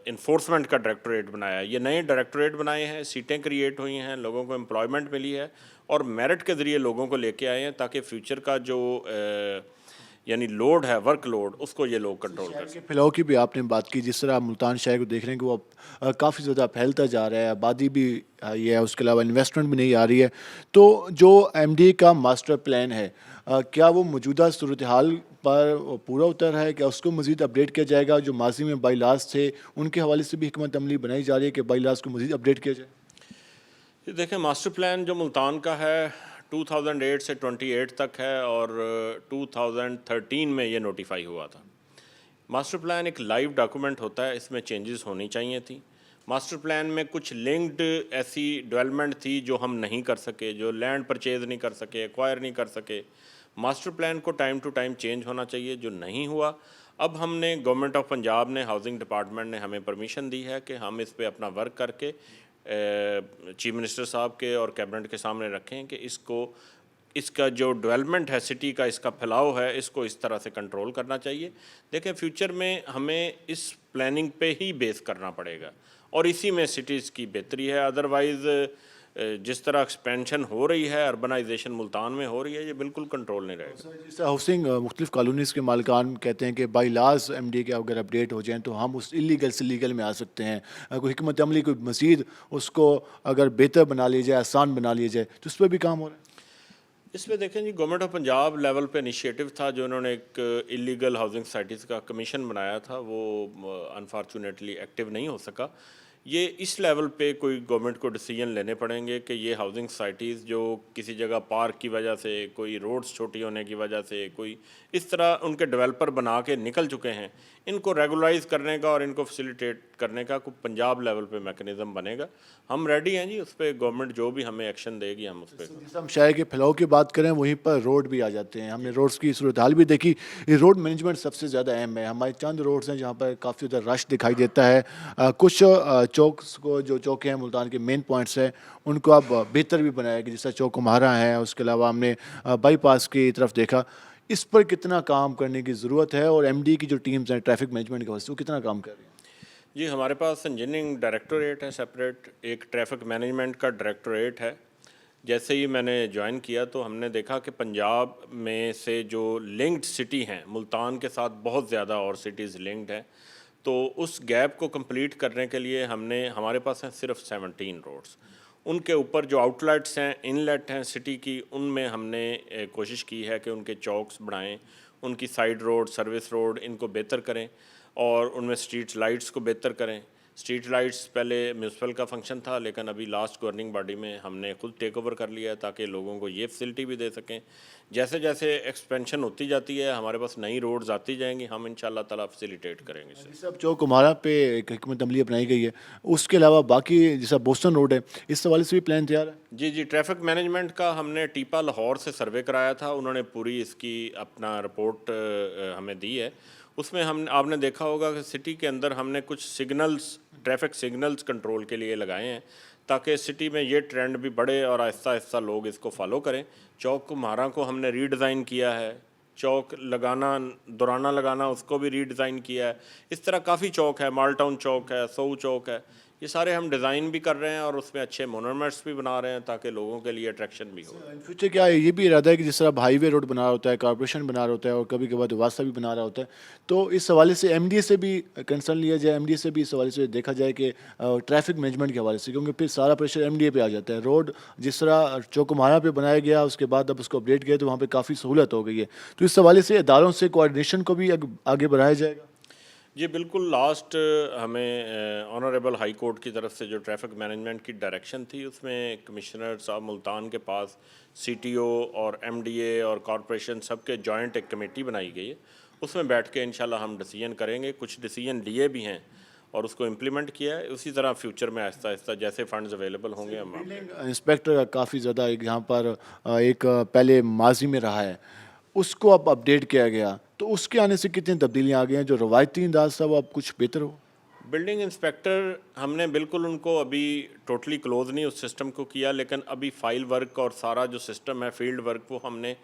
इन्फोर्समेंट का डायरेक्टोरेट बनाया है। ये नए डायरेक्टोरेट बनाए हैं, सीटें क्रिएट हुई हैं, लोगों को एम्प्लॉयमेंट मिली है और मेरिट के ज़रिए लोगों को लेके आए हैं ताकि फ्यूचर का जो यानी लोड है, वर्क लोड, उसको ये लोग कंट्रोल कर सकें।
फैलाव की भी आपने बात की, जिस तरह मुल्तान शहर को देख रहे हैं कि वो काफ़ी ज़्यादा फैलता जा रहा है, आबादी भी ये है, उसके अलावा इन्वेस्टमेंट भी नहीं आ रही है, तो जो MDA का मास्टर प्लान है क्या वो मौजूदा सूरत हाल पर पूरा उतर है? क्या उसको मज़ीद अपडेट किया जाएगा? जो माजी में बाईलाज थे उनके हवाले से भी हिकमत अमली बनाई जा रही है कि बाईलाज को मज़ीद अपडेट किया जाए?
ये देखें, मास्टर प्लान जो मुल्तान का है 2008 से 28 तक है और 2013 में ये नोटिफाई हुआ था। मास्टर प्लान एक लाइव डॉक्यूमेंट होता है, इसमें चेंजेस होनी चाहिए थी। मास्टर प्लान में कुछ लिंक्ड ऐसी डेवलपमेंट थी जो हम नहीं कर सके, जो लैंड परचेज़ नहीं कर सके, एक्वायर नहीं कर सके। मास्टर प्लान को टाइम टू टाइम चेंज होना चाहिए, जो नहीं हुआ। अब हमने गवर्नमेंट ऑफ पंजाब ने, हाउसिंग डिपार्टमेंट ने हमें परमिशन दी है कि हम इस पे अपना वर्क करके चीफ मिनिस्टर साहब के और कैबिनेट के सामने रखें कि इसको इसका जो डेवलपमेंट है सिटी का, इसका फैलाव है, इसको इस तरह से कंट्रोल करना चाहिए। देखें फ्यूचर में हमें इस प्लानिंग पे ही बेस करना पड़ेगा और इसी में सिटीज़ की बेहतरी है। अदरवाइज़ जिस तरह एक्सपेंशन हो रही है, अर्बनाइजेशन मुल्तान में हो रही है, ये बिल्कुल कंट्रोल नहीं रहेगा।
जैसे हाउसिंग मुख्तलिफ कॉलोनीज़ के मालिकान कहते हैं कि बाई लाज MDA के अगर अपडेट हो जाएँ तो हम उस इलीगल से लीगल में आ सकते हैं। कोई हिकमत अमली कोई मज़ीद उसको अगर बेहतर बना लिया जाए, आसान बना लिया जाए, तो उस पर भी काम हो रहा है।
इसमें देखें जी, गवर्नमेंट ऑफ पंजाब लेवल पे इनिशिएटिव था जो उन्होंने एक इलीगल हाउसिंग सोसाइटीज़ का कमीशन बनाया था, वो अनफॉर्चुनेटली एक्टिव नहीं हो सका। ये इस लेवल पे कोई गवर्नमेंट को डिसीजन लेने पड़ेंगे कि ये हाउसिंग सोसाइटीज़ जो किसी जगह पार्क की वजह से, कोई रोड्स छोटी होने की वजह से, कोई इस तरह उनके डेवलपर बना के निकल चुके हैं, इनको रेगुलाइज करने का और इनको फैसिलिटेट करने का कोई पंजाब लेवल पे मैकेनिज़्म बनेगा। हम रेडी हैं जी, उस पर गवर्नमेंट जो भी हमें एक्शन देगी हम उस पर।
जैसे हम शहर के फैलाव की बात करें, वहीं पर रोड भी आ जाते हैं। हमने रोड्स की सूरत हाल भी देखी। ये रोड मैनेजमेंट सबसे ज़्यादा अहम है। हमारे चंद रोड्स हैं जहाँ पर काफ़ी ज़्यादा रश दिखाई देता है। कुछ चौक्स को, जो चौक हैं मुल्तान के मेन पॉइंट्स हैं, उनको अब बेहतर भी बनाया कि जैसा चौक कुम्हारा है, उसके अलावा हमने बाईपास की तरफ देखा। इस पर कितना काम करने की ज़रूरत है और MD की जो टीम्स हैं ट्रैफिक मैनेजमेंट के वास्ते, वो कितना काम कर रही हैं?
जी, हमारे पास इंजीनियरिंग डायरेक्टोरेट है सेपरेट, एक ट्रैफिक मैनेजमेंट का डायरेक्टोरेट है। जैसे ही मैंने ज्वाइन किया तो हमने देखा कि पंजाब में से जो लिंक्ड सिटी हैं, मुल्तान के साथ बहुत ज़्यादा और सिटीज़ लिंक्ड हैं, तो उस गैप को कंप्लीट करने के लिए हमारे पास हैं सिर्फ 17 रोड्स। उनके ऊपर जो आउटलेट्स हैं, इनलेट हैं सिटी की, उनमें हमने कोशिश की है कि उनके चौक्स बढ़ाएं, उनकी साइड रोड, सर्विस रोड, इनको बेहतर करें और उनमें स्ट्रीट लाइट्स को बेहतर करें। स्ट्रीट लाइट्स पहले म्यूनसिपल का फंक्शन था, लेकिन अभी लास्ट गवर्निंग बॉडी में हमने खुद टेक ओवर कर लिया है ताकि लोगों को ये फैसिलिटी भी दे सकें। जैसे जैसे एक्सपेंशन होती जाती है, हमारे पास नई रोड्स आती जाएंगी, हम इंशाल्लाह ताला फैसिलिटेट करेंगे इसे।
जैसे अब चौक कुम्हारा पे एक हिकमत अमली अपनाई गई है, उसके अलावा बाकी जैसा बोस्टन रोड है, इस हवाले से भी प्लान तैयार है?
जी जी, ट्रैफिक मैनेजमेंट का हमने टीपा लाहौर से सर्वे कराया था, उन्होंने पूरी इसकी अपना रिपोर्ट हमें दी है। उसमें आपने देखा होगा कि सिटी के अंदर हमने कुछ सिग्नल्स, ट्रैफिक सिग्नल्स कंट्रोल के लिए लगाए हैं ताकि सिटी में ये ट्रेंड भी बढ़े और आहिस्ता आहिस्ता लोग इसको फॉलो करें। चौक कुम्हारा को हमने रीडिज़ाइन किया है, चौक लगाना, दोराना लगाना, उसको भी रीडिज़ाइन किया है। इस तरह काफ़ी चौक है, माल टाउन चौक है, सऊ चौक है, ये सारे हम डिज़ाइन भी कर रहे हैं और उसमें अच्छे मोनूमेंट्स भी बना रहे हैं ताकि लोगों के लिए अट्रैक्शन भी हो।
इन फ्यूचर क्या है, ये भी इरादा है कि जिस तरह अब हाईवे रोड बना रहा होता है, कॉर्पोरेशन बना रहा होता है और कभी कभार वास्ता भी बना रहा होता है, तो इस हवाले से MDA से भी कंसर्न लिया जाए, MDA से भी इस हवाले से देखा जाए कि ट्रैफिक मैनेजमेंट के हवाले से, क्योंकि फिर सारा प्रेशर MDA पे आ जाता है। रोड जिस तरह चौक कुम्हारा पे बनाया गया, उसके बाद अब उसको अपडेट किया तो वहाँ पर काफ़ी सहूलत हो गई है, तो इस हवाले से इदारों से कोऑर्डिनेशन को भी आगे बढ़ाया जाएगा।
जी बिल्कुल, लास्ट हमें ऑनरेबल हाई कोर्ट की तरफ से जो ट्रैफिक मैनेजमेंट की डायरेक्शन थी, उसमें कमिश्नर साहब मुल्तान के पास CTO और MDA और कॉरपोरेशन सबके जॉइंट एक कमेटी बनाई गई है। उसमें बैठ के इंशाल्लाह हम डिसीजन करेंगे। कुछ डिसीजन लिए भी हैं और उसको इम्प्लीमेंट किया है। उसी तरह फ्यूचर में आहिस्ता आहिस्ता जैसे फंड्स अवेलेबल होंगे हम
इंस्पेक्टर काफ़ी ज़्यादा एक यहाँ पर एक पहले माजी में रहा है, उसको अब अपडेट किया गया, तो उसके आने से कितनी तब्दीलियाँ आ गई हैं जो रवायती अंदाज था वो अब कुछ बेहतर हो?
बिल्डिंग इंस्पेक्टर हमने बिल्कुल उनको अभी टोटली क्लोज नहीं उस सिस्टम को किया, लेकिन अभी फाइल वर्क और सारा जो सिस्टम है फील्ड वर्क वो हमने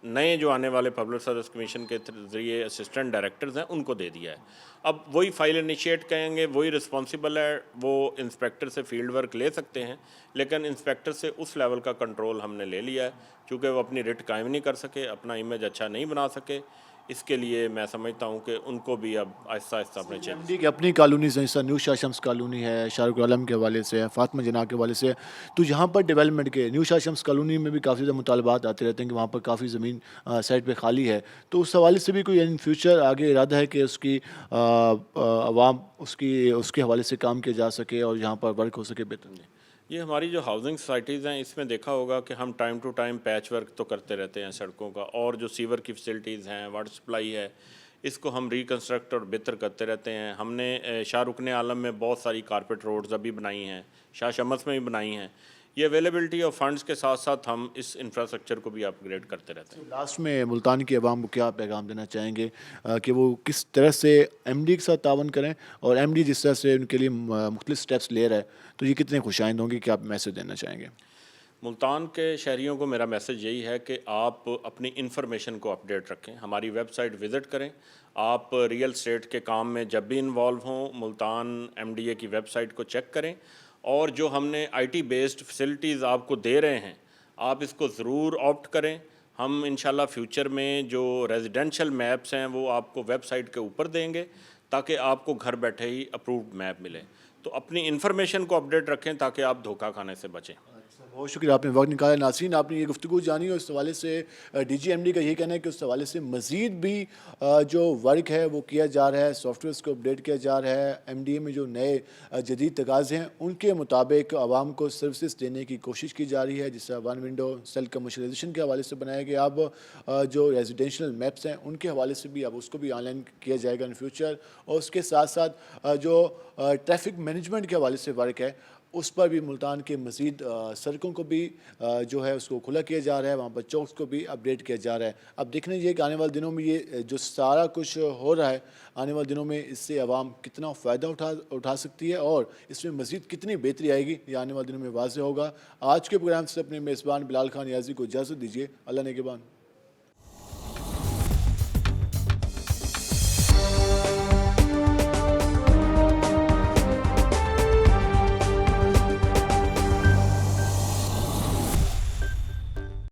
नए जो आने वाले पब्लिक सर्विस कमीशन के ज़रिए असिस्टेंट डायरेक्टर्स हैं उनको दे दिया है। अब वही फाइल इनिशिएट करेंगे, वही रिस्पॉन्सिबल है, वो इंस्पेक्टर से फील्ड वर्क ले सकते हैं, लेकिन इंस्पेक्टर से उस लेवल का कंट्रोल हमने ले लिया है क्योंकि वो अपनी रिट कायम नहीं कर सके, अपना इमेज अच्छा नहीं बना सके। इसके लिए मैं समझता हूँ कि उनको भी अब आहिस्ता आहिस्ता अपने चेंज
MD की अपनी कॉलोनीज हैं, जैसा न्यू शाह शम्स कॉलोनी है, शाहरुख आलम के हवाले से है, फातिमा जना के हवाले से है, तो यहाँ पर डेवलपमेंट के न्यू शाह शम्स कॉलोनी में भी काफ़ी ज़्यादा मुतालबात आते रहते हैं कि वहाँ पर काफ़ी ज़मीन साइड पे खाली है, तो उस हवाले से भी कोई इन फ्यूचर आगे इरादा है कि उसकी आवाम उसके हवाले से काम किया जा सके और यहाँ पर वर्क हो सके बेहतर?
ये हमारी जो हाउसिंग सोसाइटीज़ हैं इसमें देखा होगा कि हम time to time patch work तो करते रहते हैं सड़कों का, और जो सीवर की फैसिलिटीज़ हैं, वाटर सप्लाई है, इसको हम रिकन्स्ट्रक्ट और बेहतर करते रहते हैं। हमने शाहरुख आलम में बहुत सारी कारपेट रोड्स अभी बनाई हैं, शाह शमस में भी बनाई हैं। ये अवेलेबिलिटी ऑफ फंड्स के साथ साथ हम इस इंफ्रास्ट्रक्चर को भी अपग्रेड करते रहते हैं।
लास्ट में मुल्तान की आवाम को क्या पैगाम देना चाहेंगे कि वो किस तरह से MD के साथ तावन करें, और MD जिस तरह से उनके लिए मुख्तलिफ स्टेप्स ले रहा है तो ये कितने खुशाइंद होंगे, क्या आप मैसेज देना चाहेंगे?
मुल्तान के शहरियों को मेरा मैसेज यही है कि आप अपनी इन्फॉर्मेशन को अपडेट रखें, हमारी वेबसाइट विज़िट करें। आप रियल एस्टेट के काम में जब भी इन्वॉल्व हों, मुल्तान MDA की वेबसाइट को चेक करें, और जो हमने IT बेस्ड फैसिलिटीज़ आपको दे रहे हैं, आप इसको ज़रूर ऑप्ट करें। हम इंशाल्लाह फ्यूचर में जो रेजिडेंशियल मैप्स हैं वो आपको वेबसाइट के ऊपर देंगे, ताकि आपको घर बैठे ही अप्रूव्ड मैप मिले। तो अपनी इन्फॉर्मेशन को अपडेट रखें ताकि आप धोखा खाने से बचें।
बहुत शुक्रिया, आपने वक्त निकाला। नाज़रीन, आपने ये गुफ्तगू जानी, और इस हवाले से DGMD का यही कहना है कि उस हवाले से मज़ीद भी जो वर्क है वो किया जा रहा है, सॉफ्टवेयर को अपडेट किया जा रहा है। MDA में जो नए जदीद तकाज़े हैं उनके मुताबिक आवाम को सर्विसेज देने की कोशिश की जा रही है, जिससे वन विंडो सेल कमर्शलाइजेशन के हवाले से बनाया गया। अब जो रेजिडेंशियल मैप्स हैं उनके हवाले से भी अब उसको भी ऑनलाइन किया जाएगा इन फ्यूचर, और उसके साथ साथ जो ट्रैफिक मैनेजमेंट के हवाले से वर्क है उस पर भी मुल्तान के मज़ीद सड़कों को भी जो है उसको खुला किया जा रहा है, वहाँ पर चौक्स को भी अपडेट किया जा रहा है। अब देखना ये कि आने वाले दिनों में ये जो सारा कुछ हो रहा है, आने वाले दिनों में इससे आवाम कितना फ़ायदा उठा सकती है और इसमें मज़ीद कितनी बेहतरी आएगी, ये आने वाले दिनों में वाज़ेह होगा। आज के प्रोग्राम से अपने मेज़बान बिलाल खान नियाज़ी को इजाज़त दीजिए। अल्लाह ने के बाद।